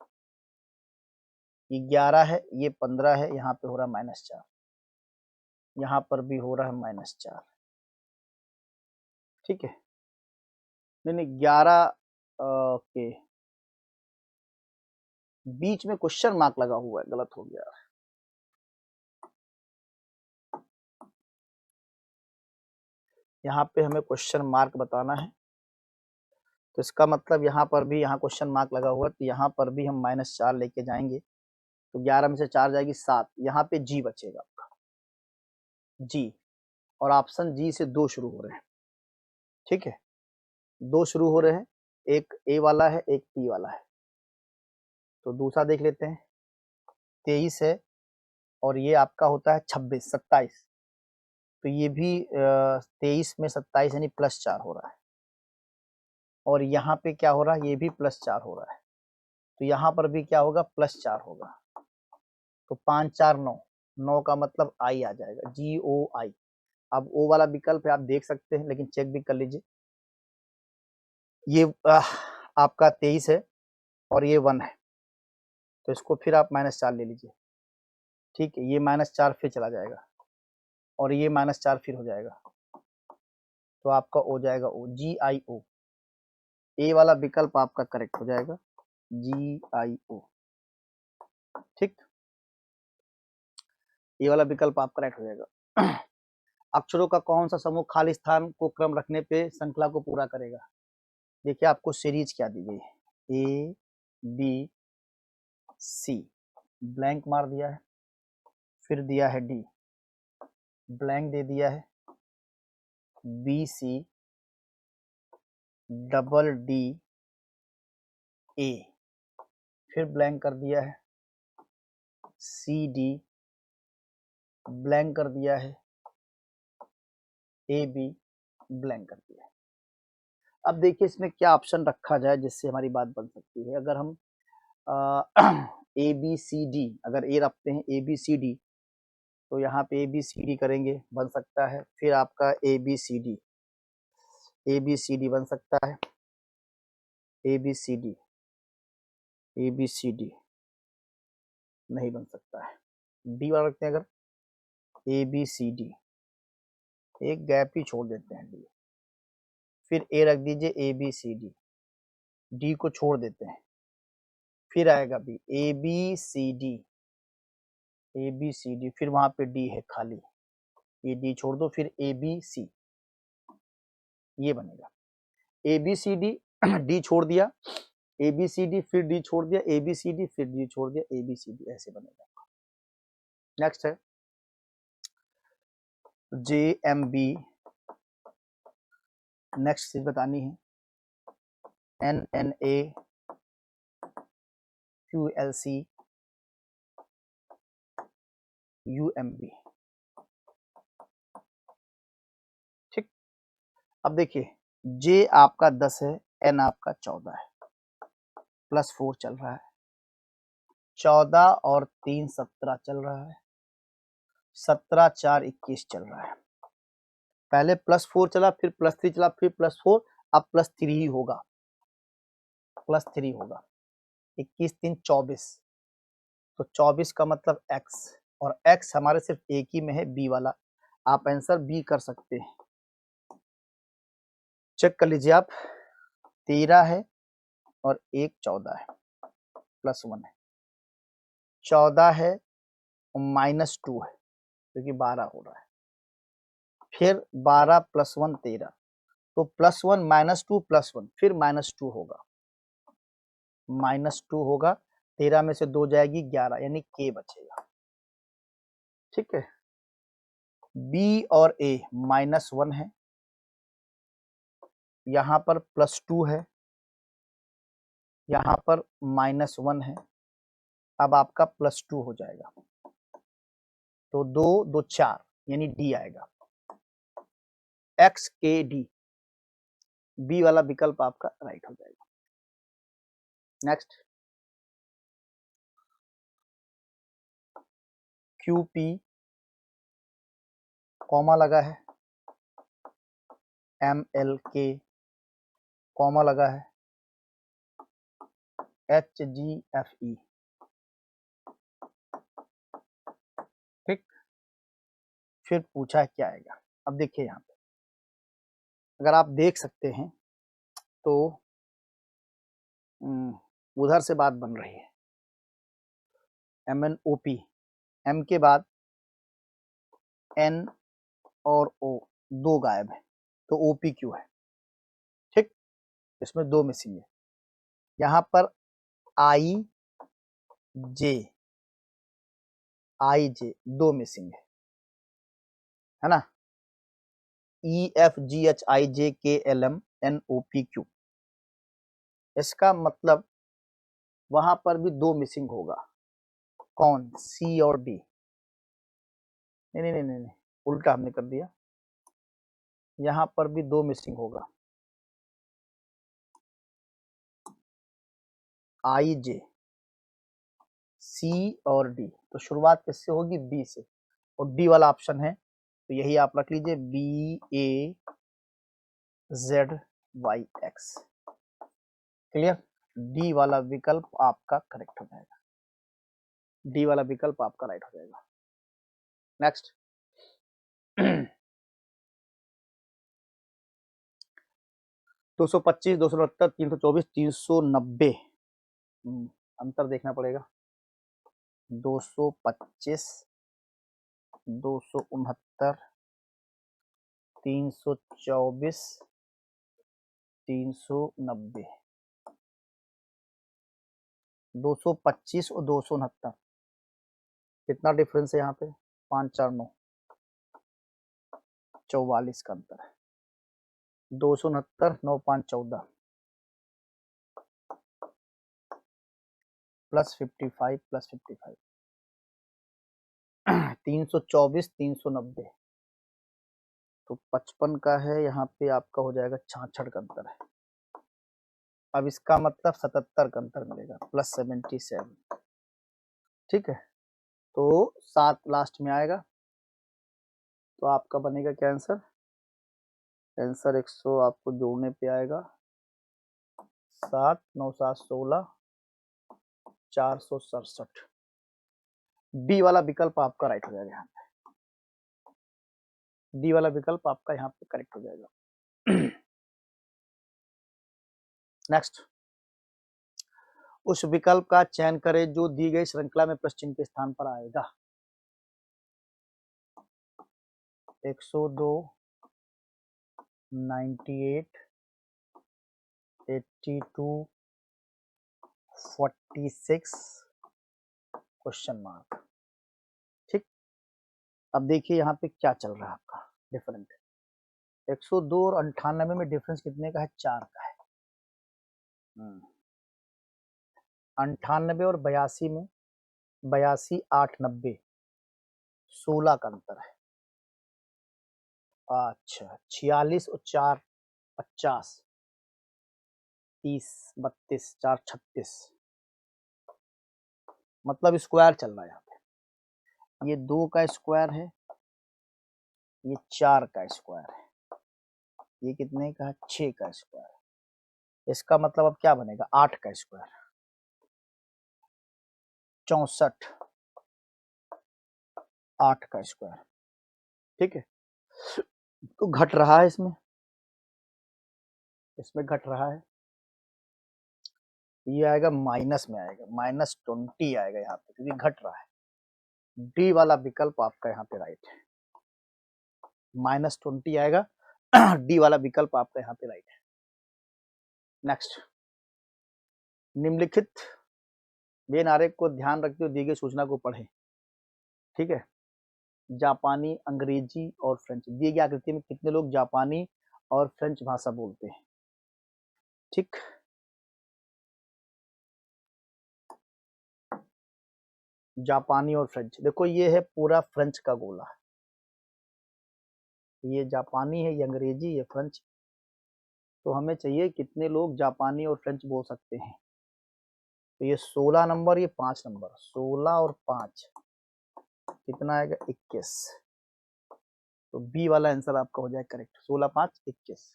ये 11 है, ये 15 है, यहाँ पे हो रहा -4, यहाँ पर भी हो रहा है -4। ठीक है, नहीं 11 के बीच में क्वेश्चन मार्क लगा हुआ है, गलत हो गया। यहाँ पे हमें क्वेश्चन मार्क बताना है, तो इसका मतलब यहाँ पर भी यहाँ क्वेश्चन मार्क लगा हुआ है, तो यहाँ पर भी हम -4 लेके जाएंगे, तो 11 में से 4 जाएगी 7, यहाँ पे जी बचेगा आपका, जी, और ऑप्शन जी से 2 शुरू हो रहे हैं। ठीक है, 2 शुरू हो रहे हैं, एक ए वाला है, एक पी वाला है, तो दूसरा देख लेते हैं। 23 है और ये आपका होता है 26 27, तो ये भी 23 में 27 यानी +4 हो रहा है, और यहाँ पे क्या हो रहा है, ये भी +4 हो रहा है, तो यहाँ पर भी क्या होगा, +4 होगा, तो 5 4 9, 9 का मतलब आई आ जाएगा, जी ओ आई। अब ओ वाला विकल्प है, आप देख सकते हैं, लेकिन चेक भी कर लीजिए। ये आपका 23 है और ये 1 है, तो इसको फिर आप -4 ले लीजिए। ठीक है, ये -4 फिर चला जाएगा और ये -4 फिर हो जाएगा, तो आपका हो जाएगा ओ, जी आई ओ। ए वाला विकल्प आपका करेक्ट हो जाएगा, जी आई ओ। ठीक, ये वाला विकल्प आपका करेक्ट हो जाएगा। अक्षरों का कौन सा समूह खाली स्थान को क्रम रखने पे श्रृंखला को पूरा करेगा? देखिए आपको सीरीज क्या दी गई है, ए बी सी, ब्लैंक मार दिया है, फिर दिया है डी, ब्लैंक दे दिया है, B C, double D A, फिर ब्लैंक कर दिया है, सी डी, ब्लैंक कर दिया है, ए बी, ब्लैंक कर दिया है। अब देखिए इसमें क्या ऑप्शन रखा जाए जिससे हमारी बात बन सकती है। अगर हम ए बी सी डी, अगर ए रखते हैं ए बी सी डी, तो यहाँ पे ए बी सी डी करेंगे, बन सकता है। फिर आपका A B C D, A B C D बन सकता है, A B C D, A B C D नहीं बन सकता है। डी वाला रखते हैं, अगर ए बी सी डी, एक गैप ही छोड़ देते हैं डी, फिर ए रख दीजिए A B C D, D को छोड़ देते हैं, फिर आएगा B, A B C D, A B C D, फिर वहां पे डी है खाली, ये डी छोड़ दो, फिर ए बी सी, ये बनेगा A B C D, D छोड़ दिया, ए बी सी डी, फिर डी छोड़ दिया, ए बी सी डी, फिर डी छोड़ दिया, ए बी सी डी, ऐसे बनेगा। नेक्स्ट है जे एम बी, नेक्स्ट चीज बतानी है, N N A, Q L C, U M B. ठीक, अब देखिए जे आपका 10 है, एन आपका 14 है, +4 चल रहा है, 14 और 3 17 चल रहा है, 17 4 21 चल रहा है। पहले +4 चला, फिर +3 चला, फिर +4, अब +3 ही होगा, +3 होगा। 21 3 24, तो 24 का मतलब x, और x हमारे सिर्फ एक ही में है, बी वाला। आप आंसर बी कर सकते हैं। चेक कर लीजिए आप, 13 है और 1 14 है, +1 है। 14 है -2 है, क्योंकि 12 हो रहा है। फिर 12 + 1 13, तो +1 -2 +1, फिर -2 होगा, -2 होगा। 13 में से 2 जाएगी 11, यानी के बचेगा। ठीक है, बी और ए -1 है, यहाँ पर +2 है, यहाँ पर -1 है। अब आपका +2 हो जाएगा, तो 2 2 4, यानी डी आएगा, एक्स के डी, बी वाला विकल्प आपका राइट हो जाएगा। नेक्स्ट, क्यू पी कॉमा लगा है, एम एल के कॉमा लगा है, एच जी एफ ई। ठीक, फिर पूछा क्या आएगा। अब देखिए यहाँ पे, अगर आप देख सकते हैं तो उधर से बात बन रही है, M N O P, M के बाद एन और ओ, 2 गायब है, तो ओ पी क्यू है। ठीक, इसमें 2 मिसिंग है। यहाँ पर आई जे, 2 मिसिंग है ना, E F G H I J K L M N O P Q, इसका मतलब वहां पर भी 2 मिसिंग होगा। कौन, सी और डी? नहीं नहीं नहीं नहीं, उल्टा हमने कर दिया, यहाँ पर भी 2 मिसिंग होगा, आई जे, सी और डी। तो शुरुआत किससे होगी, बी से, और डी वाला ऑप्शन है, तो यही आप रख लीजिए, B A Z Y X. Clear, D वाला विकल्प आपका करेक्ट हो जाएगा, डी वाला विकल्प आपका राइट हो जाएगा। नेक्स्ट, 225, 269, 324, 390, अंतर देखना पड़ेगा। 225, 269, 324, 390, 225 और 269, कितना डिफरेंस है यहाँ पे, 5 4 9, 44 का अंतर है। 269 9 5 14 +55 +55, 324 390, तो 55 का है, यहाँ पे आपका हो जाएगा 66 का अंतर है। अब इसका मतलब 77 का अंतर मिलेगा, +77। ठीक है, तो 7 लास्ट में आएगा, तो आपका बनेगा क्या आंसर, आंसर 100 आपको जोड़ने पे आएगा, 7 9 7 16, 467। डी वाला विकल्प आपका राइट हो जाएगा, यहाँ पे डी वाला विकल्प आपका यहाँ पे करेक्ट हो जाएगा। नेक्स्ट, उस विकल्प का चयन करें जो दी गई श्रृंखला में प्रश्न चिन्ह के स्थान पर आएगा। 102, 98, 82, 46, क्वेश्चन मार्क। ठीक, अब देखिए यहाँ पे क्या चल रहा है आपका डिफरेंट, 102 और 98 में डिफरेंस कितने का है, 4 का है। 98 और 82 में, 82 8 90, 16 का अंतर है। अच्छा, 46 और 4 50, 30 32, 4 36, मतलब स्क्वायर चल रहा है यहाँ पे, ये 2 का स्क्वायर है, ये 4 का स्क्वायर है, ये कितने का है, 6 का स्क्वायर है। इसका मतलब अब क्या बनेगा, 8 का स्क्वायर। 64 8 का स्क्वायर, ठीक है। तो घट रहा है इसमें घट रहा है, ये आएगा माइनस में आएगा, -20 आएगा यहाँ पे क्योंकि घट रहा है। डी वाला विकल्प आपका यहाँ पे राइट है, -20 आएगा। डी वाला विकल्प आपका यहाँ पे राइट है। नेक्स्ट, निम्नलिखित वेन आरेख को ध्यान रखते हुए दी गई सूचना को पढ़ें, ठीक है। जापानी, अंग्रेजी और फ्रेंच, दिए गई आकृति में कितने लोग जापानी और फ्रेंच भाषा बोलते हैं, ठीक। जापानी और फ्रेंच, देखो ये है पूरा फ्रेंच का गोला, ये जापानी है, ये अंग्रेजी, ये फ्रेंच। तो हमें चाहिए कितने लोग जापानी और फ्रेंच बोल सकते हैं। तो ये 16 नंबर, ये 5 नंबर, 16 और 5 कितना आएगा 21। तो बी वाला आंसर आपका हो जाए करेक्ट, 16 5 21।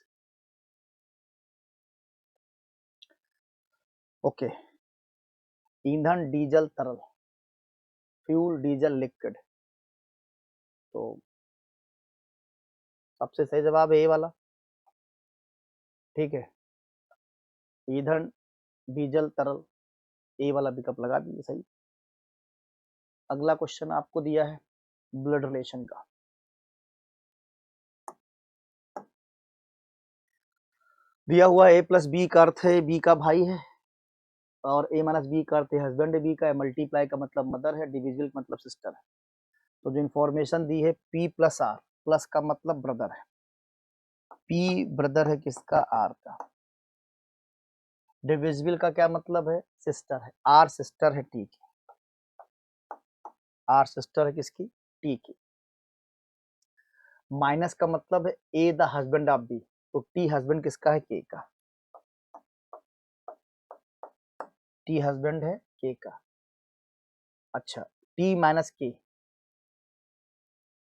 ओके, ईंधन डीजल तरल, फ्यूल डीजल लिक्विड। तो सबसे सही जवाब है ए वाला, ठीक है। ईंधन डीजल तरल, ए वाला विकल्प लगा दीजिए सही। अगला क्वेश्चन आपको दिया है ब्लड रिलेशन का। दिया हुआ ए प्लस बी का अर्थ है बी का भाई है, और ए माइनस बी का अर्थ है हस्बैंड है बी का, मल्टीप्लाई का मतलब मदर है, डिविजिबल का मतलब सिस्टर है। तो जो इंफॉर्मेशन दी है पी प्लस आर, प्लस का मतलब ब्रदर है, पी ब्रदर है किसका, आर का। डिविजिबल का क्या मतलब है, सिस्टर है, आर सिस्टर है टी की, आर सिस्टर है किसकी, टी की। माइनस का मतलब है ए द हस्बैंड ऑफ बी, तो टी हस्बैंड किसका है, के का, टी हस्बैंड है के का। अच्छा, टी माइनस के,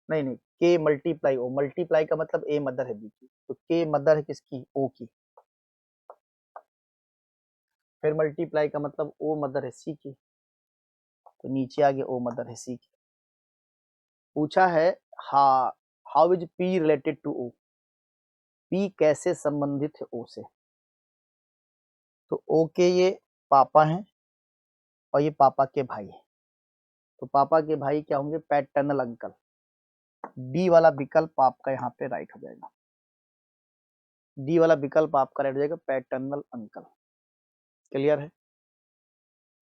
नहीं नहीं, के मल्टीप्लाई ओ, मल्टीप्लाई का मतलब ए मदर है बी की, तो के मदर है किसकी, ओ की। फिर मल्टीप्लाई का मतलब ओ मदर है सी की, तो नीचे आ गया ओ मदर है सी की। पूछा है हा how is P related to O, P कैसे संबंधित है ओ से। तो ओ के ये पापा हैं और ये पापा के भाई है, तो पापा के भाई क्या होंगे, पैटर्नल अंकल। डी वाला विकल्प आपका यहाँ पे राइट हो जाएगा, डी वाला विकल्प आपका राइट हो जाएगा, पैटर्नल अंकल। क्लियर है।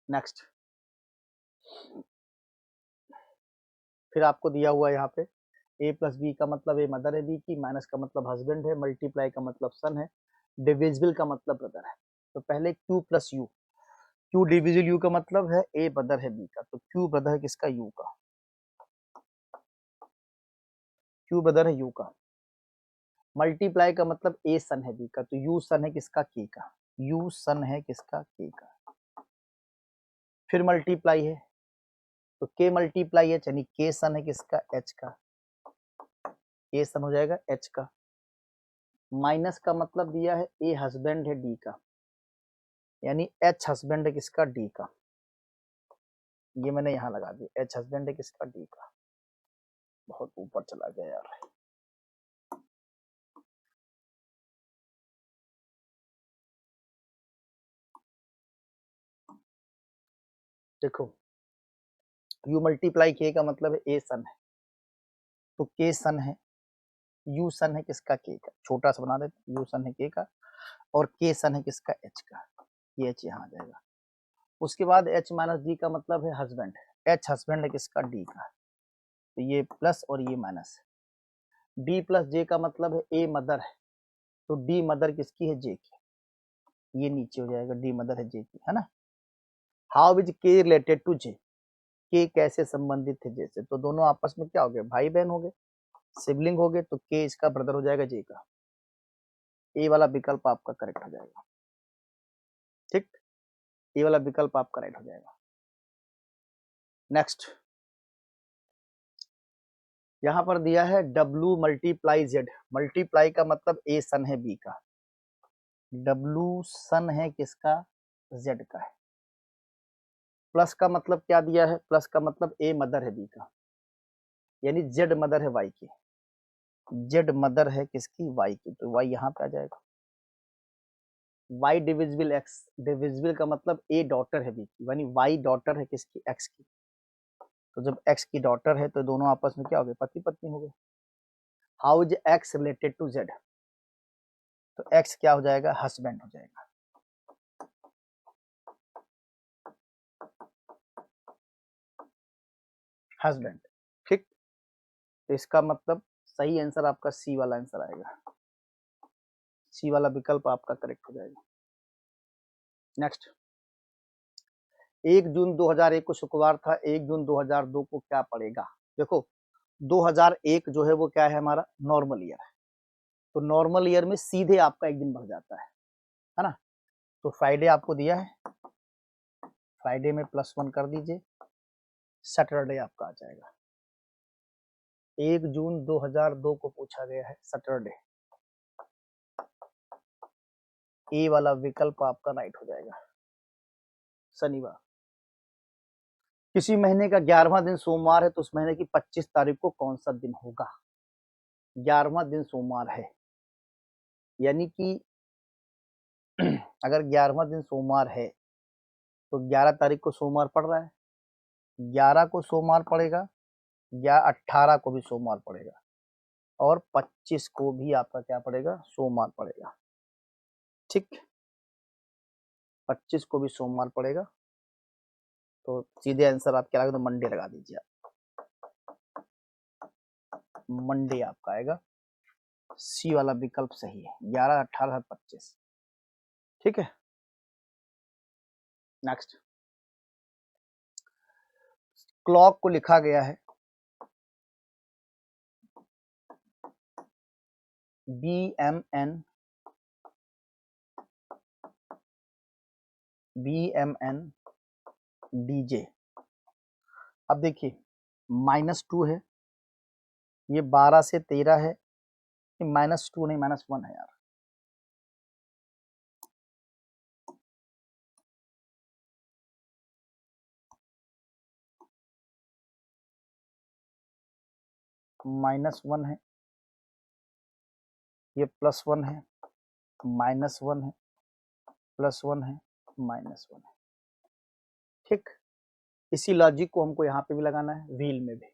नेक्स्ट, फिर आपको दिया हुआ यहाँ पे ए प्लस बी का मतलब ए मदर है बी की, माइनस का मतलब हस्बैंड है, मल्टीप्लाई का मतलब सन है, डिविजिबल का मतलब ब्रदर है। तो पहले Q plus you, Q divisible you का मतलब है ए ब्रदर है बी का, तो क्यू ब्रदर है किसका, यू का, क्यू ब्रदर है यू का। मल्टीप्लाई का मतलब ए सन है बी का, तो यू सन है किसका, के का, यू सन है किसका, के का। फिर मल्टीप्लाई है तो के मल्टीप्लाई एच, यानी के सन है किसका, एच का, के सन हो जाएगा एच का। माइनस का मतलब दिया है ए हस्बैंड है डी का, यानी एच हस्बैंड है किसका, डी का। ये मैंने यहाँ लगा दिया, एच हस्बैंड है किसका, डी का। बहुत ऊपर चला गया यार। देखो, यू मल्टीप्लाई के का मतलब है ए सन है, तो के सन है, यू सन है किसका, के का, छोटा सा बना देते, यू सन है के का, और के सन है किसका, एच का। ये एच यहाँ आ जाएगा। उसके बाद एच माइनस डी का मतलब है हस्बैंड, एच हस्बैंड है किसका, डी का, तो ये प्लस और ये माइनस। डी प्लस जे का मतलब है ए मदर है, तो डी मदर किसकी है, जे की, ये नीचे हो जाएगा, डी मदर है जे की, है ना। हाउ इज के रिलेटेड टू जे, के कैसे संबंधित है जे से, तो दोनों आपस में क्या हो गए, भाई बहन हो गए, सिबलिंग हो गए, तो के इसका ब्रदर हो जाएगा जे का। ए वाला विकल्प आपका करेक्ट हो जाएगा, ठीक, ए वाला विकल्प आपका राइट हो जाएगा। नेक्स्ट, यहाँ पर दिया है W मल्टीप्लाई जेड, मल्टीप्लाई का मतलब ए सन है बी का, W सन है किसका, जेड का है। प्लस का मतलब क्या दिया है, प्लस का मतलब ए मदर है बी का, यानी जेड मदर है वाई की, जेड मदर है किसकी, वाई की, तो वाई यहाँ पे आ जाएगा। वाई डिविजिबल एक्स, डिविजिबल का मतलब ए डॉटर है बी की, यानी वाई डॉटर है किसकी, एक्स की। तो जब एक्स की डॉटर है तो दोनों आपस में क्या हो गए, पति पत्नी हो गए। How is X related to Z, तो एक्स क्या हो जाएगा, हस्बैंड हो जाएगा। हस्बैंड, ठीक। तो इसका मतलब सही आंसर आपका सी वाला आंसर आएगा, सी वाला विकल्प आपका करेक्ट हो जाएगा। नेक्स्ट, 1 जून 2001 को शुक्रवार था, 1 जून 2002 को क्या पड़ेगा। देखो 2001 जो है वो क्या है, हमारा नॉर्मल ईयर है, तो नॉर्मल ईयर में सीधे आपका एक दिन बढ़ जाता है ना। तो फ्राइडे आपको दिया है, फ्राइडे में +1 कर दीजिए, सैटरडे आपका आ जाएगा। 1 जून 2002 को पूछा गया है सैटरडे, ए वाला विकल्प आपका राइट हो जाएगा, शनिवार। किसी महीने का 11वां दिन सोमवार है तो उस महीने की 25 तारीख को कौन सा दिन होगा। 11वां दिन सोमवार है, यानी कि अगर 11वां दिन सोमवार है तो 11 तारीख को सोमवार पड़ रहा है, 11 को सोमवार पड़ेगा या 18 को भी सोमवार पड़ेगा, और 25 को भी आपका क्या पड़ेगा, सोमवार पड़ेगा, ठीक। 25 को भी सोमवार पड़ेगा, तो सीधे आंसर आप क्या लगा, तो मंडे लगा दीजिए आप, मंडे आपका आएगा, सी वाला विकल्प सही है, 11, 18, 25, ठीक है। नेक्स्ट, क्लॉक को लिखा गया है BMN DJ। अब देखिए -2 है, ये 12 से 13 है, ये -2 नहीं -1 है यार, -1 है, ये +1 है, -1 है, +1 है, -1 है, ठीक। इसी लॉजिक को हमको यहाँ पे भी लगाना है, व्हील में भी।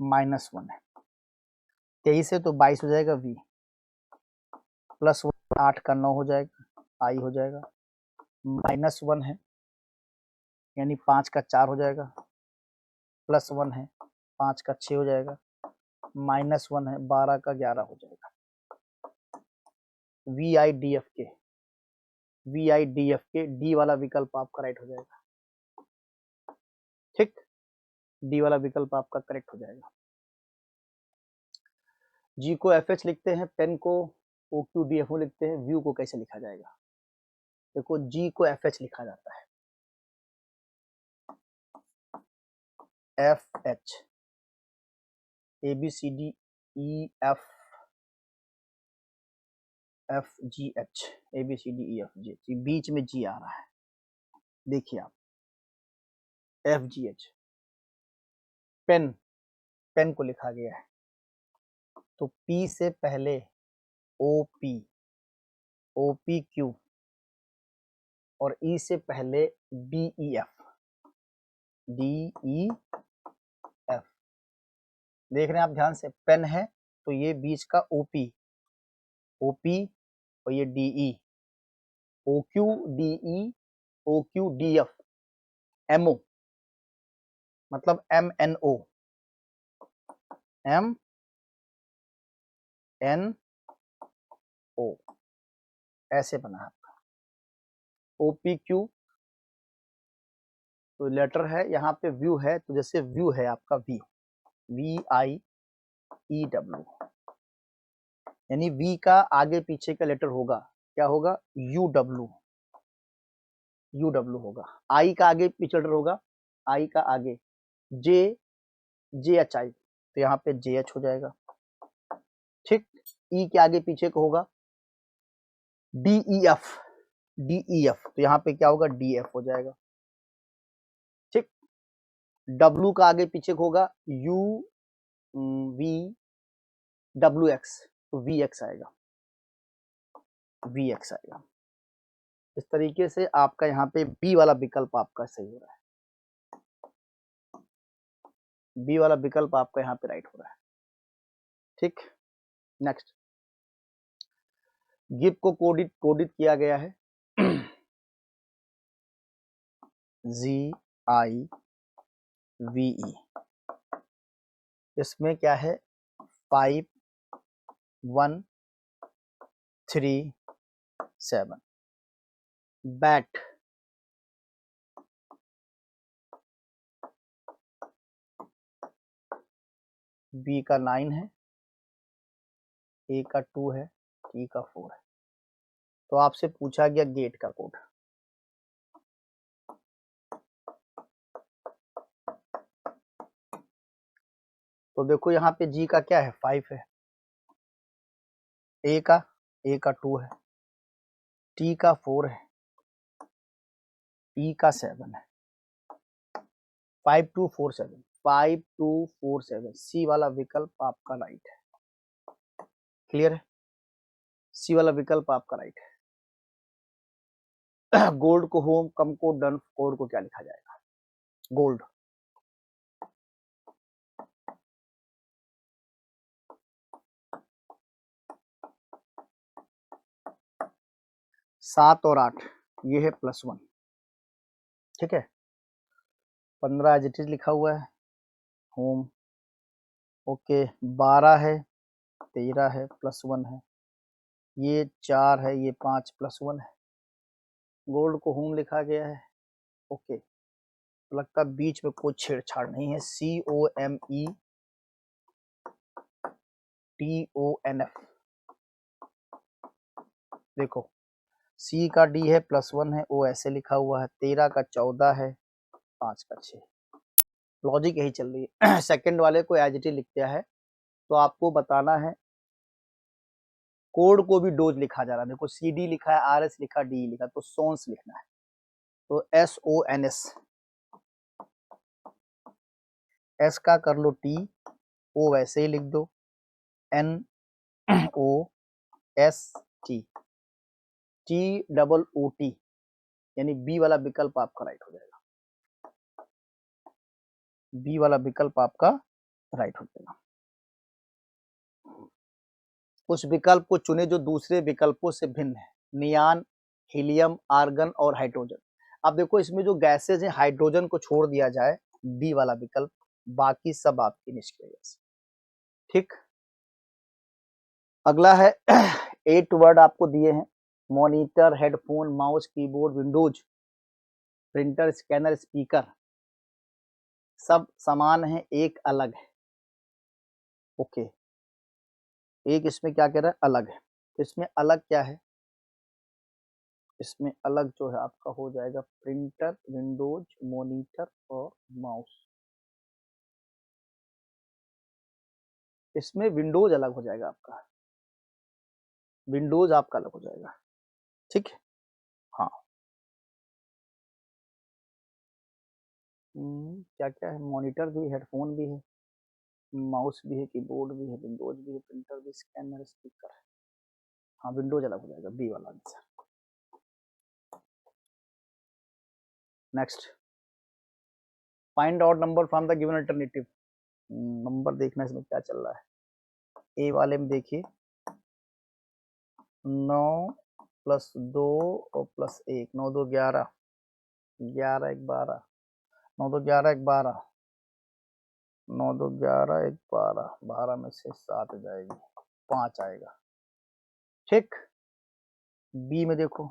-1 है, 23 है तो 22 हो जाएगा, V +1 8 का 9 हो जाएगा, I हो जाएगा, -1 है यानी 5 का 4 हो जाएगा, +1 है 5 का 6 हो जाएगा, -1 है 12 का 11 हो जाएगा। VIDF के डी वाला विकल्प आपका राइट हो जाएगा, ठीक। डी वाला विकल्प आपका करेक्ट हो जाएगा। जी को FH लिखते हैं, पेन को OQDFO लिखते हैं, व्यू को कैसे लिखा जाएगा। देखो जी को FH लिखा जाता है, FH ABCDEF FGH ABCDEFG, बीच में जी आ रहा है, देखिए आप FGH। पेन को लिखा गया है तो P से पहले OPQ और E से पहले DEF देख रहे हैं आप ध्यान से, पेन है तो ये बीच का OP और ये DE, OQDF MO मतलब MNO ऐसे बना आपका। OPQ तो लेटर है, यहाँ पे व्यू है तो जैसे व्यू है आपका VIEW, यानी V का आगे पीछे का लेटर होगा, क्या होगा, UW होगा। I का आगे पीछे लेटर होगा, I का आगे JHI, तो यहाँ पे JH हो जाएगा, ठीक। E के आगे पीछे को होगा DEF, DEF, तो यहाँ पे क्या होगा, DF हो जाएगा। ठीक, W का आगे पीछे होगा UVWX, तो VX आएगा, VX आएगा। इस तरीके से आपका यहाँ पे बी वाला विकल्प आपका सही हो रहा है, बी वाला विकल्प आपका यहाँ पे राइट हो रहा है। ठीक, नेक्स्ट, गिव को कोडित किया गया है GIVE, इसमें क्या है 5137, बैट, बी का 9 है, ए का 2 है, टी का 4 है। तो आपसे पूछा गया गेट का कोड, तो देखो यहाँ पे जी का क्या है 5 है, ए का 2 है, टी का 4 है, ई का 7 है, 5247, 5247, सी वाला विकल्प आपका राइट है। क्लियर है, सी वाला विकल्प आपका राइट है। गोल्ड को होम, कम को डन, कोड को क्या लिखा जाएगा, गोल्ड, सात और 8 ये है +1, ठीक है, 15 एज इट इज लिखा हुआ है, होम, ओके, 12 है, 13 है, +1 है, ये 4 है, ये 5 +1 है, गोल्ड को होम लिखा गया है, ओके। तो लगता है बीच में कोई छेड़छाड़ नहीं है, COMETONF, देखो सी का डी है, +1 है, ओ ऐसे लिखा हुआ है, 13 का 14 है, 5 का 6, लॉजिक यही चल रही है। सेकंड वाले को एज इट इज लिख दिया है, तो आपको बताना है कोड को भी डोज लिखा जा रहा है, देखो CD लिखा है, RS लिखा, DE लिखा, तो सोन्स लिखना है, तो SONS, एस का कर लो T, ओ वैसे ही लिख दो, NOST, TOOT, यानी बी वाला विकल्प आपका राइट हो जाएगा, बी वाला विकल्प आपका राइट हो जाएगा। उस विकल्प को चुने जो दूसरे विकल्पों से भिन्न है, नियान, हीलियम, आर्गन और हाइड्रोजन। अब देखो इसमें जो गैसेज है, हाइड्रोजन को छोड़ दिया जाए, बी वाला विकल्प, बाकी सब आपकी निष्क्रिय गैस। ठीक, अगला है 8 वर्ड आपको दिए हैं, monitor, headphone, mouse, keyboard, Windows, printer, scanner, speaker, सब समान है, एक अलग है, ओके, एक इसमें क्या कह रहा है, अलग है, तो इसमें अलग क्या है, इसमें अलग जो है आपका हो जाएगा प्रिंटर, विंडोज, मॉनिटर और माउस, इसमें विंडोज अलग हो जाएगा आपका, विंडोज आपका अलग हो जाएगा, ठीक है, हाँ। क्या क्या है, मॉनिटर भी, हेडफोन भी है, माउस भी है, कीबोर्ड भी है, विंडोज भी है, प्रिंटर भी, स्कैनर, स्पीकर है, हाँ विंडोज अलग हो जाएगा, बी वाला answer. Next, find out number from the given alternative, number देखना इसमें क्या चल रहा है, ए वाले में देखिए 9 + 2 और +1, 9 2 11, 11 1 12, 9 2 11 1 12, 9 2 11 1 12, 12 में से 7 जाएगी, 5 आएगा, ठीक। बी में देखो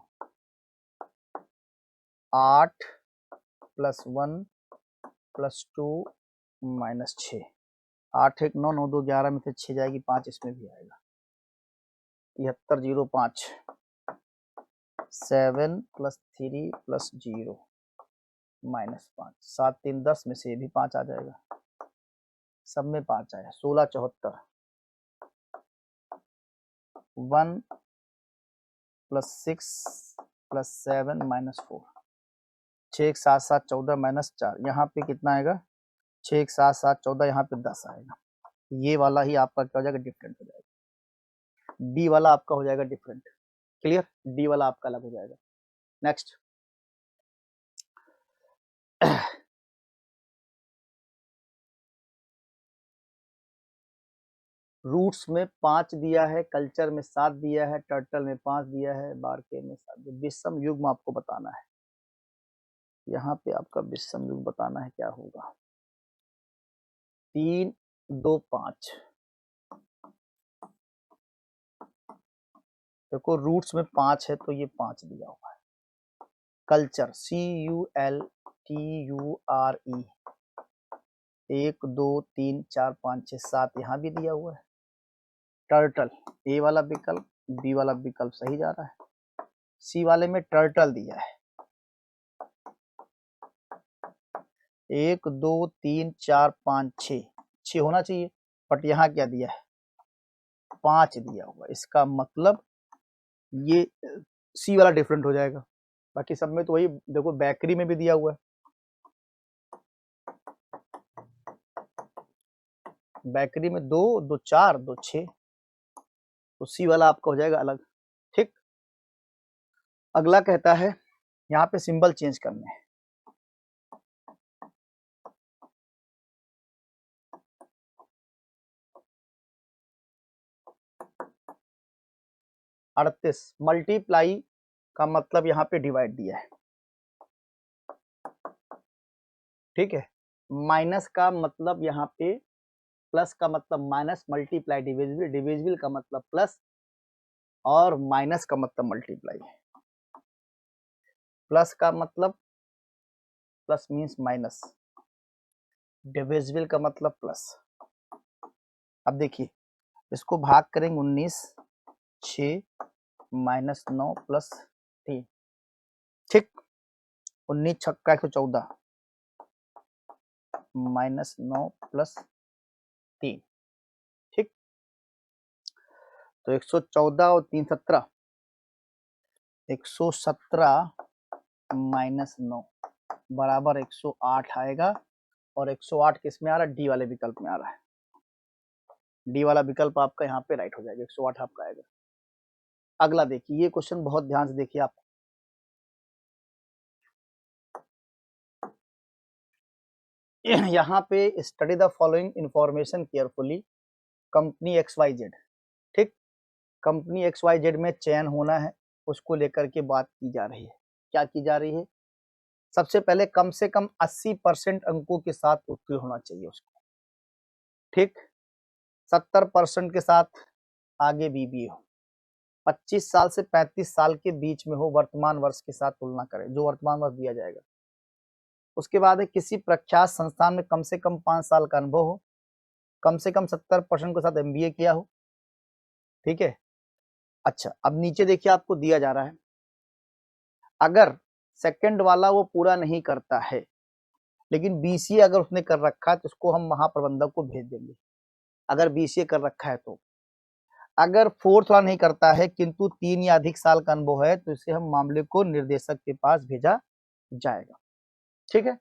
8 + 1 + 2 - 6, 8 1 9, 9 2 11 में से 6 जाएगी, 5 इसमें भी आएगा, 7305, 7 + 3 + 0 -5, 7 3 10 में से ये भी 5 आ जाएगा, सब में 5 आया, 1674, 1 प्लस 6 प्लस 7 माइनस 4, 6 1 7 7 14 माइनस 4, यहाँ पे कितना आएगा 6 1 7 7 14, यहाँ पे 10 आएगा। ये वाला ही आपका क्या हो जाएगा, डिफरेंट हो जाएगा। डी वाला आपका हो जाएगा डिफरेंट। क्लियर, डी वाला आपका अलग हो जाएगा। नेक्स्ट रूट्स में 5 दिया है, कल्चर में 7 दिया है, टर्टल में 5 दिया है, बारके में 7 दिया। विषम युग्म आपको बताना है। यहाँ पे आपका विषम युग्म बताना है, क्या होगा 3 2 5। देखो रूट्स में 5 है तो ये 5 दिया हुआ है। कल्चर CULTURE 1 2 3 4 5 6 7 यहाँ भी दिया हुआ है। टर्टल ए वाला विकल्प, बी वाला विकल्प सही जा रहा है। सी वाले में टर्टल दिया है 1 2 3 4 5 6, 6 होना चाहिए, बट यहाँ क्या दिया है 5 दिया हुआ। इसका मतलब ये सी वाला डिफरेंट हो जाएगा। बाकी सब में तो वही, देखो बेकरी में भी दिया हुआ है, बेकरी में 2 2 4 2 6, तो सी वाला आपका हो जाएगा अलग। ठीक, अगला कहता है यहाँ पे सिंबल चेंज करने हैं। अड़तीस मल्टीप्लाई का मतलब यहाँ पे डिवाइड दिया है। ठीक है, माइनस का मतलब यहाँ पे, प्लस का मतलब माइनस, मल्टीप्लाई डिविजिबल, डिविजिबल का मतलब प्लस, और माइनस का मतलब मल्टीप्लाई है। प्लस का मतलब प्लस मीन्स माइनस, डिविजिबल का मतलब प्लस। अब देखिए इसको भाग करेंगे 19 6 माइनस 9 प्लस 3। ठीक, 19 छक्का 114 माइनस 9 प्लस 3। ठीक, तो 114 और 3 17, 117 माइनस 9 बराबर 108 आएगा। और 108 किस में आ रहा है, डी वाले विकल्प में आ रहा है। डी वाला विकल्प आपका यहाँ पे राइट हो जाएगा, 108 आपका आएगा। अगला देखिए, ये क्वेश्चन बहुत ध्यान से देखिए आप। यहाँ पे study the following information carefully, company XYZ। ठीक, कंपनी XYZ में चयन होना है, उसको लेकर के बात की जा रही है। क्या की जा रही है, सबसे पहले कम से कम 80% अंकों के साथ उत्तीर्ण होना चाहिए उसको। ठीक, 70% के साथ आगे BBA हो, 25 साल से 35 साल के बीच में हो, वर्तमान वर्ष के साथ तुलना करें, जो वर्तमान वर्ष दिया जाएगा। उसके बाद है किसी प्रख्यात संस्थान में कम से कम 5 साल का अनुभव हो, कम से कम 70% के साथ MBA किया हो। ठीक है, अच्छा अब नीचे देखिए आपको दिया जा रहा है, अगर सेकंड वाला वो पूरा नहीं करता है, लेकिन BCA अगर उसने कर रखा है तो उसको हम महाप्रबंधक को भेज देंगे, अगर BCA कर रखा है तो। अगर फोर्थ वाला नहीं करता है किंतु 3 या अधिक साल का अनुभव है, तो इसे हम मामले को निर्देशक के पास भेजा जाएगा। ठीक है,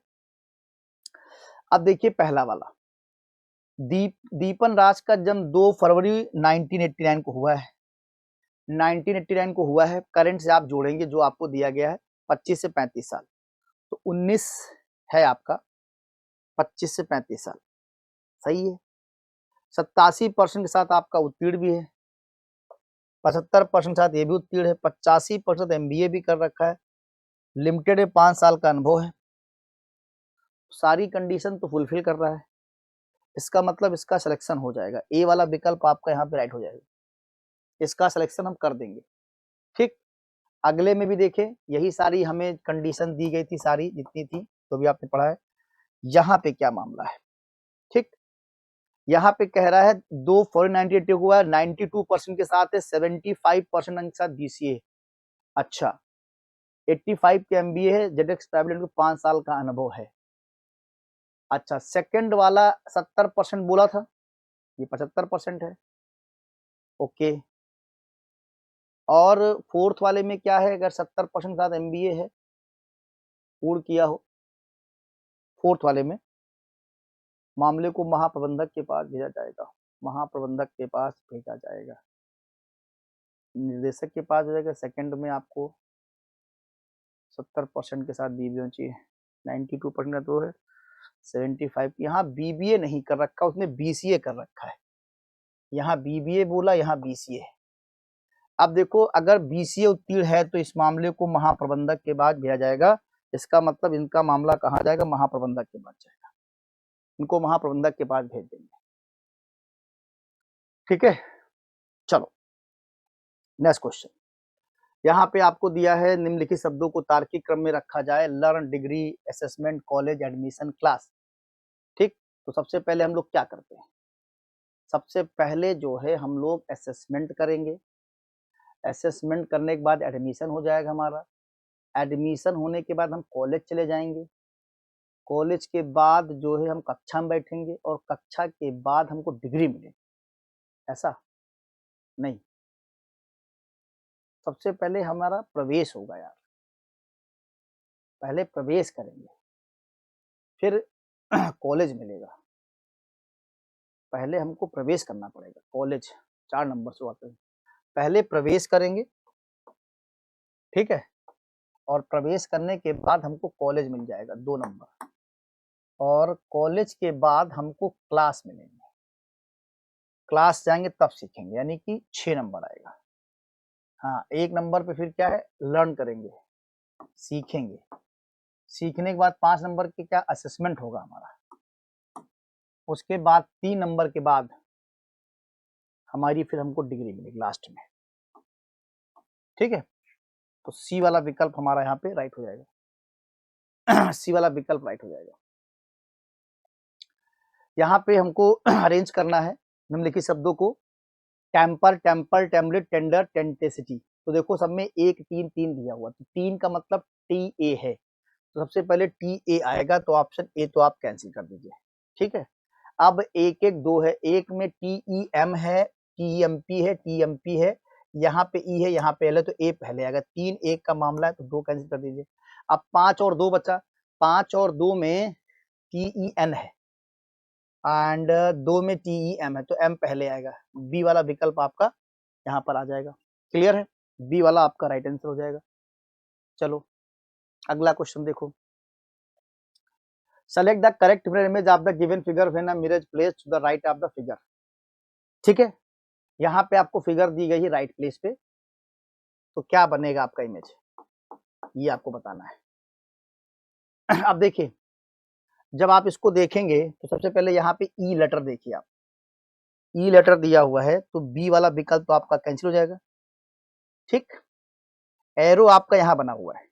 अब देखिए पहला वाला, दीपन राज का जन्म 2 फरवरी 1989 को हुआ है। 1989 को हुआ है, करंट से आप जोड़ेंगे जो आपको दिया गया है 25 से 35 साल, तो 19 है आपका, 25 से 35 साल सही है। 87% के साथ आपका उत्तीर्ण भी है, 75% के साथ ये भी उत्तीर्ण है, 85% MBA भी कर रखा है, लिमिटेड में 5 साल का अनुभव है। सारी कंडीशन तो फुलफिल कर रहा है, इसका मतलब इसका सिलेक्शन हो जाएगा। ए वाला विकल्प आपका यहाँ पे राइट हो जाएगा, इसका सिलेक्शन हम कर देंगे। ठीक, अगले में भी देखें, यही सारी हमें कंडीशन दी गई थी, सारी जितनी थी तो भी आपने पढ़ा है। यहाँ पे क्या मामला है, ठीक, यहाँ पे कह रहा है 2 फरवरी 1988 हुआ है, 92% के साथ है, 75% अंक के साथ BCA। अच्छा, 85 के MBA है, ZX प्राइवेट लिमिटेड को 5 साल का अनुभव है। अच्छा, सेकंड वाला 70% बोला था, ये 75% है। ओके, और फोर्थ वाले में क्या है, अगर 70% के साथ MBA है, पूर्ण किया हो, फोर्थ वाले में मामले को महाप्रबंधक के पास भेजा जाएगा, महाप्रबंधक के पास भेजा जाएगा, निर्देशक के पास भेजा जाएगा। सेकंड में आपको 70% के साथ बीबीए चाहिए, 92% का तो है 75। यहाँ BBA नहीं कर रखा उसने, BCA कर रखा है। यहाँ BBA बोला, यहाँ BCA है। अब देखो, अगर BCA उत्तीर्ण है तो इस मामले को महाप्रबंधक के पास भेजा जाएगा। इसका मतलब इनका मामला कहाँ जाएगा, महाप्रबंधक के पास जाएगा। इनको महाप्रबंधक के पास भेज देंगे। ठीक है, चलो नेक्स्ट क्वेश्चन। यहाँ पे आपको दिया है निम्नलिखित शब्दों को तार्किक क्रम में रखा जाए, learn, degree, assessment, college, admission, class. ठीक, तो सबसे पहले हम लोग क्या करते हैं, सबसे पहले जो है हम लोग असेसमेंट करेंगे। असेसमेंट करने के बाद एडमिशन हो जाएगा हमारा। एडमिशन होने के बाद हम कॉलेज चले जाएंगे। कॉलेज के बाद जो है हम कक्षा में बैठेंगे और कक्षा के बाद हमको डिग्री मिलेगी। ऐसा नहीं, सबसे पहले हमारा प्रवेश होगा यार, पहले प्रवेश करेंगे, फिर कॉलेज मिलेगा। पहले हमको प्रवेश करना पड़ेगा कॉलेज, 4 नंबर से आते हैं। पहले प्रवेश करेंगे, ठीक है, और प्रवेश करने के बाद हमको कॉलेज मिल जाएगा 2 नंबर, और कॉलेज के बाद हमको क्लास मिलेंगे। क्लास जाएंगे तब सीखेंगे, यानी कि 6 नंबर आएगा। हाँ, 1 नंबर पे फिर क्या है, लर्न करेंगे, सीखेंगे। सीखने के बाद 5 नंबर के क्या, असेसमेंट होगा हमारा। उसके बाद 3 नंबर के बाद हमारी फिर हमको डिग्री मिलेगी लास्ट में। ठीक है, तो सी वाला विकल्प हमारा यहाँ पे राइट हो जाएगा। सी वाला विकल्प राइट हो जाएगा। यहाँ पे हमको अरेंज करना है निम्नलिखित शब्दों को, टेम्पर, टेम्पर, टेम्पलेट, टेंडर, टेंटेसिटी। तो देखो सब में 1 3 3 दिया हुआ, तो 3 का मतलब TA है, तो सबसे पहले TA आएगा, तो ऑप्शन ए तो आप कैंसिल कर दीजिए। ठीक है, अब 1 1 2 है, एक में TEM है, TMP है, TMP है, यहाँ पे E है, यहाँ पे L है, तो A पहले आएगा। 3 1 का मामला है, तो 2 कैंसिल कर दीजिए। अब 5 और 2 बचा, 5 और 2 में TEN है एंड 2 में TEM है, तो M पहले आएगा। बी वाला विकल्प आपका यहाँ पर आ जाएगा। क्लियर है, बी वाला आपका राइट आंसर हो जाएगा। चलो अगला क्वेश्चन देखो, select the correct mirror image of the given figure when a mirror is placed to the right of the figure. ठीक है, यहाँ पे आपको फिगर दी गई है राइट प्लेस पे, तो क्या बनेगा आपका इमेज, ये आपको बताना है। अब देखिए, जब आप इसको देखेंगे तो सबसे पहले यहाँ पे ई लेटर देखिए, आप ई लेटर दिया हुआ है, तो बी वाला विकल्प तो आपका कैंसिल हो जाएगा। ठीक, एरो आपका यहाँ बना हुआ है,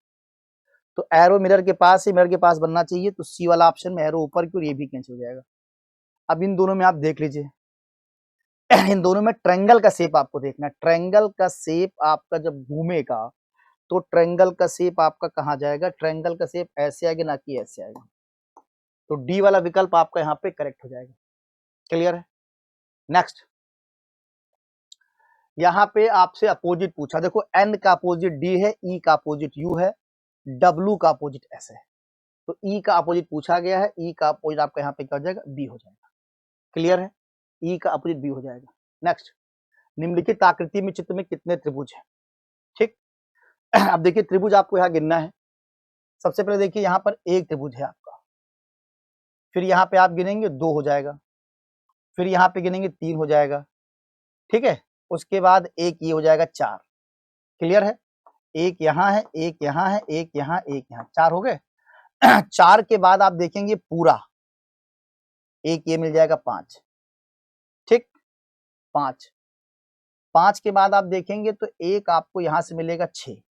तो एरो मिरर के पास ही, मिरर के पास बनना चाहिए, तो सी वाला ऑप्शन में एरो ऊपर की ओर, ये भी कैंसिल हो जाएगा। अब इन दोनों में आप देख लीजिए, इन दोनों में ट्रायंगल का शेप आपको देखना है। ट्रायंगल का शेप आपका जब घूमेगा तो ट्रायंगल का शेप आपका कहाँ जाएगा, ट्रायंगल का शेप ऐसे आएगा, ना कि ऐसे आएगा। तो डी वाला विकल्प आपका यहाँ पे करेक्ट हो जाएगा। क्लियर है, नेक्स्ट। यहाँ पे आपसे अपोजिट पूछा, देखो एन का अपोजिट डी है, ई का अपोजिट यू है, डब्ल्यू का अपोजिट एस है, तो ई का अपोजिट पूछा गया है, ई का अपोजिट आपका यहाँ पे क्या हो जाएगा, बी हो जाएगा। क्लियर है, ई का अपोजिट बी हो जाएगा। नेक्स्ट, निम्नलिखित आकृति में चित्र में कितने त्रिभुज हैं। ठीक, अब देखिए त्रिभुज आपको यहाँ गिनना है। सबसे पहले देखिए यहाँ पर एक त्रिभुज है आपका, फिर यहाँ पे आप गिनेंगे 2 हो जाएगा, फिर यहाँ पे गिनेंगे 3 हो जाएगा। ठीक है, उसके बाद एक ये हो जाएगा 4। क्लियर है, एक यहाँ है, एक यहाँ है, एक यहाँ, एक यहाँ, 4 हो गए। 4 के बाद आप देखेंगे पूरा एक ये मिल जाएगा 5। ठीक, 5 5 के बाद आप देखेंगे तो एक आपको यहाँ से मिलेगा 6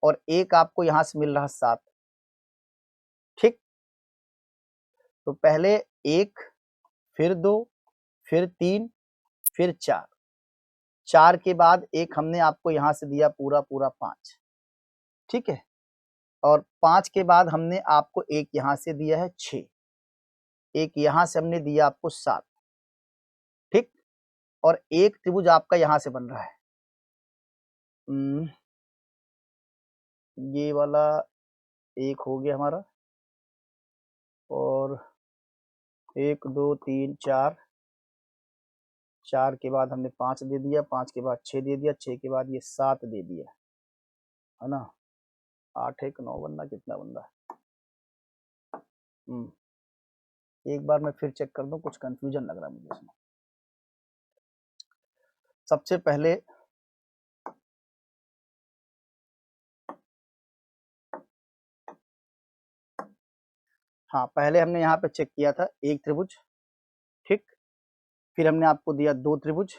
और एक आपको यहाँ से मिल रहा 7। ठीक, तो पहले 1, फिर 2, फिर 3, फिर 4। 4 के बाद एक हमने आपको यहाँ से दिया पूरा पूरा 5। ठीक है, और 5 के बाद हमने आपको एक यहाँ से दिया है 6, एक यहाँ से हमने दिया आपको 7। ठीक, और एक त्रिभुज आपका यहाँ से बन रहा है, ये वाला एक हो गया हमारा, और 1 2 3 4, 4 के बाद हमने 5 दे दिया, 5 के बाद 6 दे दिया, 6 के बाद ये 7 दे दिया, है ना। 8 1 9 बनना, कितना बन रहा है? एक बार मैं फिर चेक कर दूं, कुछ कंफ्यूजन लग रहा है मुझे इसमें। सबसे पहले हाँ, पहले हमने यहाँ पे चेक किया था एक त्रिभुज, ठीक। फिर हमने आपको दिया 2 त्रिभुज,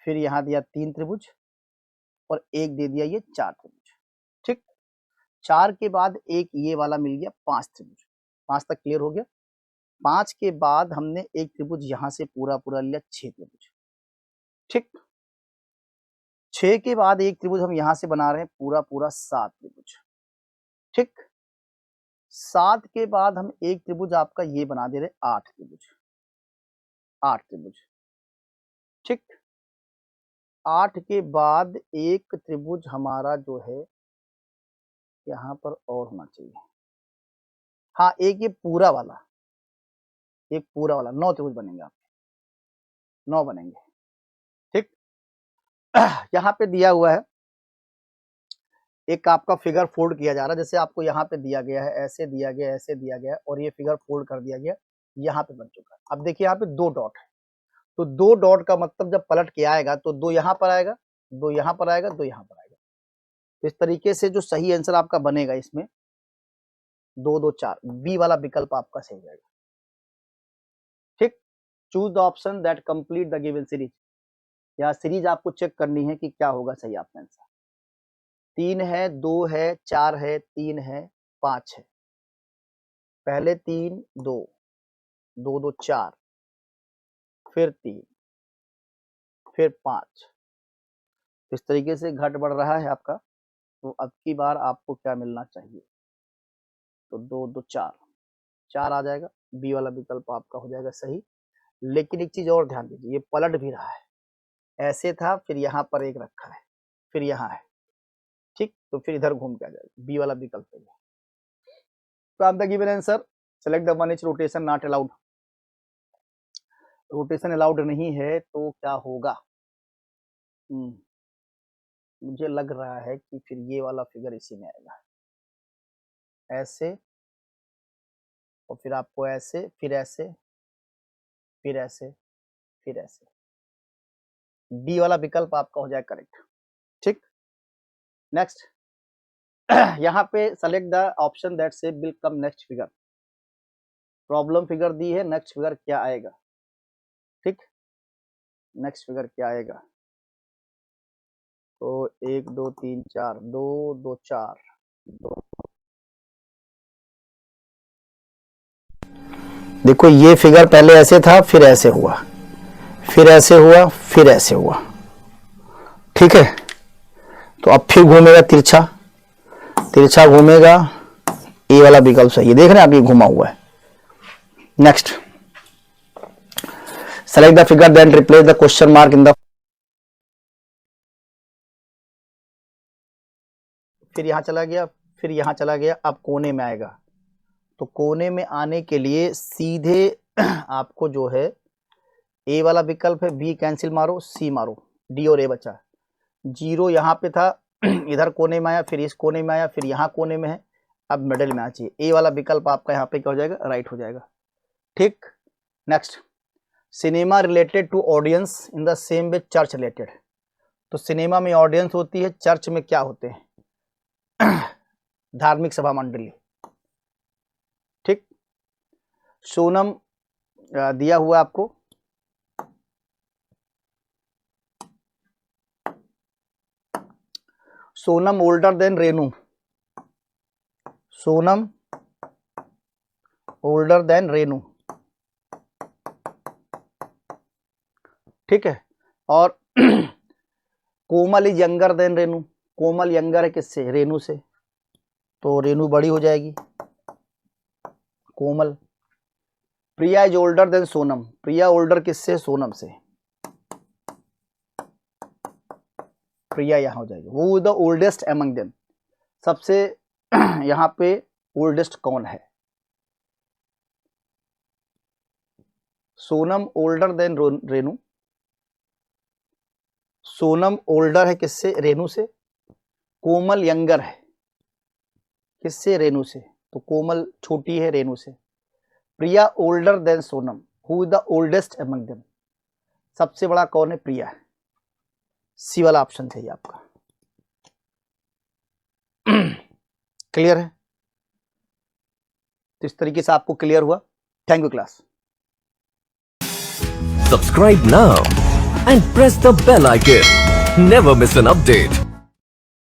फिर यहाँ दिया 3 त्रिभुज, और एक दे दिया ये 4 त्रिभुज, ठीक। 4 के बाद एक ये वाला मिल गया 5 त्रिभुज। 5 तक क्लियर हो गया। 5 के बाद हमने एक त्रिभुज यहाँ से पूरा पूरा लिया, 6 त्रिभुज, ठीक। 6 के बाद एक त्रिभुज हम यहाँ से बना रहे हैं पूरा पूरा 7 त्रिभुज, ठीक। 7 के बाद हम एक त्रिभुज आपका ये बना दे रहे 8 त्रिभुज, 8 त्रिभुज, ठीक। 8 के बाद एक त्रिभुज हमारा जो है यहाँ पर और होना चाहिए, हाँ, एक ये पूरा वाला, एक पूरा वाला 9 त्रिभुज बनेंगे आपके, 9 बनेंगे, ठीक। यहाँ पे दिया हुआ है, एक आपका फिगर फोल्ड किया जा रहा है, जैसे आपको यहाँ पे दिया गया है, ऐसे दिया गया, ऐसे दिया गया, और ये फिगर फोल्ड कर दिया गया, यहाँ पे बन चुका है। अब देखिए यहाँ पे 2 डॉट है, तो 2 डॉट का मतलब जब पलट के आएगा तो 2 यहाँ पर आएगा, 2 यहाँ पर आएगा, 2 यहाँ पर आएगा। तो इस तरीके से जो सही आंसर आपका बनेगा इसमें 2 2 4, बी वाला विकल्प आपका सही जाएगा, ठीक। Choose the option that complete the given series. यहाँ सीरीज आपको चेक करनी है कि क्या होगा सही आपका आंसर। 3 है, 2 है, 4 है, 3 है, 5 है। पहले 3 2 2 2 4, फिर 3, फिर 5, इस तरीके से घट बढ़ रहा है आपका। तो अब की बार आपको क्या मिलना चाहिए? तो 2 2 4, 4 आ जाएगा, बी वाला विकल्प आपका हो जाएगा सही। लेकिन एक चीज और ध्यान दीजिए, ये पलट भी रहा है, ऐसे था, फिर यहाँ पर एक रखा है, फिर यहाँ है, ठीक। तो फिर इधर घूम के आ जाएगा, बी वाला विकल्प है। From the given answer select the one etch rotation not allowed. Rotation allowed नहीं है तो क्या होगा? मुझे लग रहा है कि फिर ये वाला फिगर इसी में आएगा, ऐसे, और फिर आपको ऐसे, फिर ऐसे, फिर ऐसे, फिर ऐसे। डी वाला विकल्प आपका हो जाए करेक्ट, ठीक। नेक्स्ट, यहाँ पे सेलेक्ट द ऑप्शन दैट से will come next figure. Problem figure दी है, नेक्स्ट फिगर क्या आएगा, ठीक। नेक्स्ट फिगर क्या आएगा? तो 1 2 3 4, 2 2 4, 2। देखो ये फिगर पहले ऐसे था, फिर ऐसे हुआ, फिर ऐसे हुआ, फिर ऐसे हुआ, ठीक है। तो अब फिर घूमेगा तिरछा, तिरछा घूमेगा, ए वाला विकल्प सही है, देख रहे हैं आप, ये घुमा हुआ है। Next, select the figure then replace the question mark in the, फिर यहां चला गया, फिर यहां चला गया, अब कोने में आएगा। तो कोने में आने के लिए सीधे आपको जो है ए वाला विकल्प है, बी कैंसिल मारो, सी मारो, डी और ए बचा। 0 यहाँ पे था, इधर कोने में आया, फिर इस कोने में आया, फिर यहाँ कोने में है, अब मिडिल में आ चाहिए। ए वाला विकल्प आपका यहाँ पे क्या हो जाएगा? राइट हो जाएगा, ठीक। Next, cinema related to audience in the same way church related. तो सिनेमा में ऑडियंस होती है, चर्च में क्या होते हैं? धार्मिक सभा मंडली, ठीक। सोनम दिया हुआ आपको, Sonam older than Renu, Sonam older than Renu, ठीक है। और Komal is younger than Renu, Komal younger है किससे? रेनू से, तो रेनू बड़ी हो जाएगी, Komal. Priya is older than Sonam, Priya older किससे? सोनम से, प्रिया यहाँ हो जाएगी। Who the oldest among them, सबसे यहाँ पे ओल्डेस्ट कौन है? Sonam older than Renu, Sonam older है किससे? रेनू से। कोमल यंगर है किससे? रेनू से, तो कोमल छोटी है रेनू से। Priya older than Sonam, who is the oldest among them, सबसे बड़ा कौन है? प्रिया है। सी वाला ऑप्शन चाहिए आपका। क्लियर है? तो इस तरीके से आपको क्लियर हुआ। Thank you class. Subscribe now and press the bell icon. Never miss an update.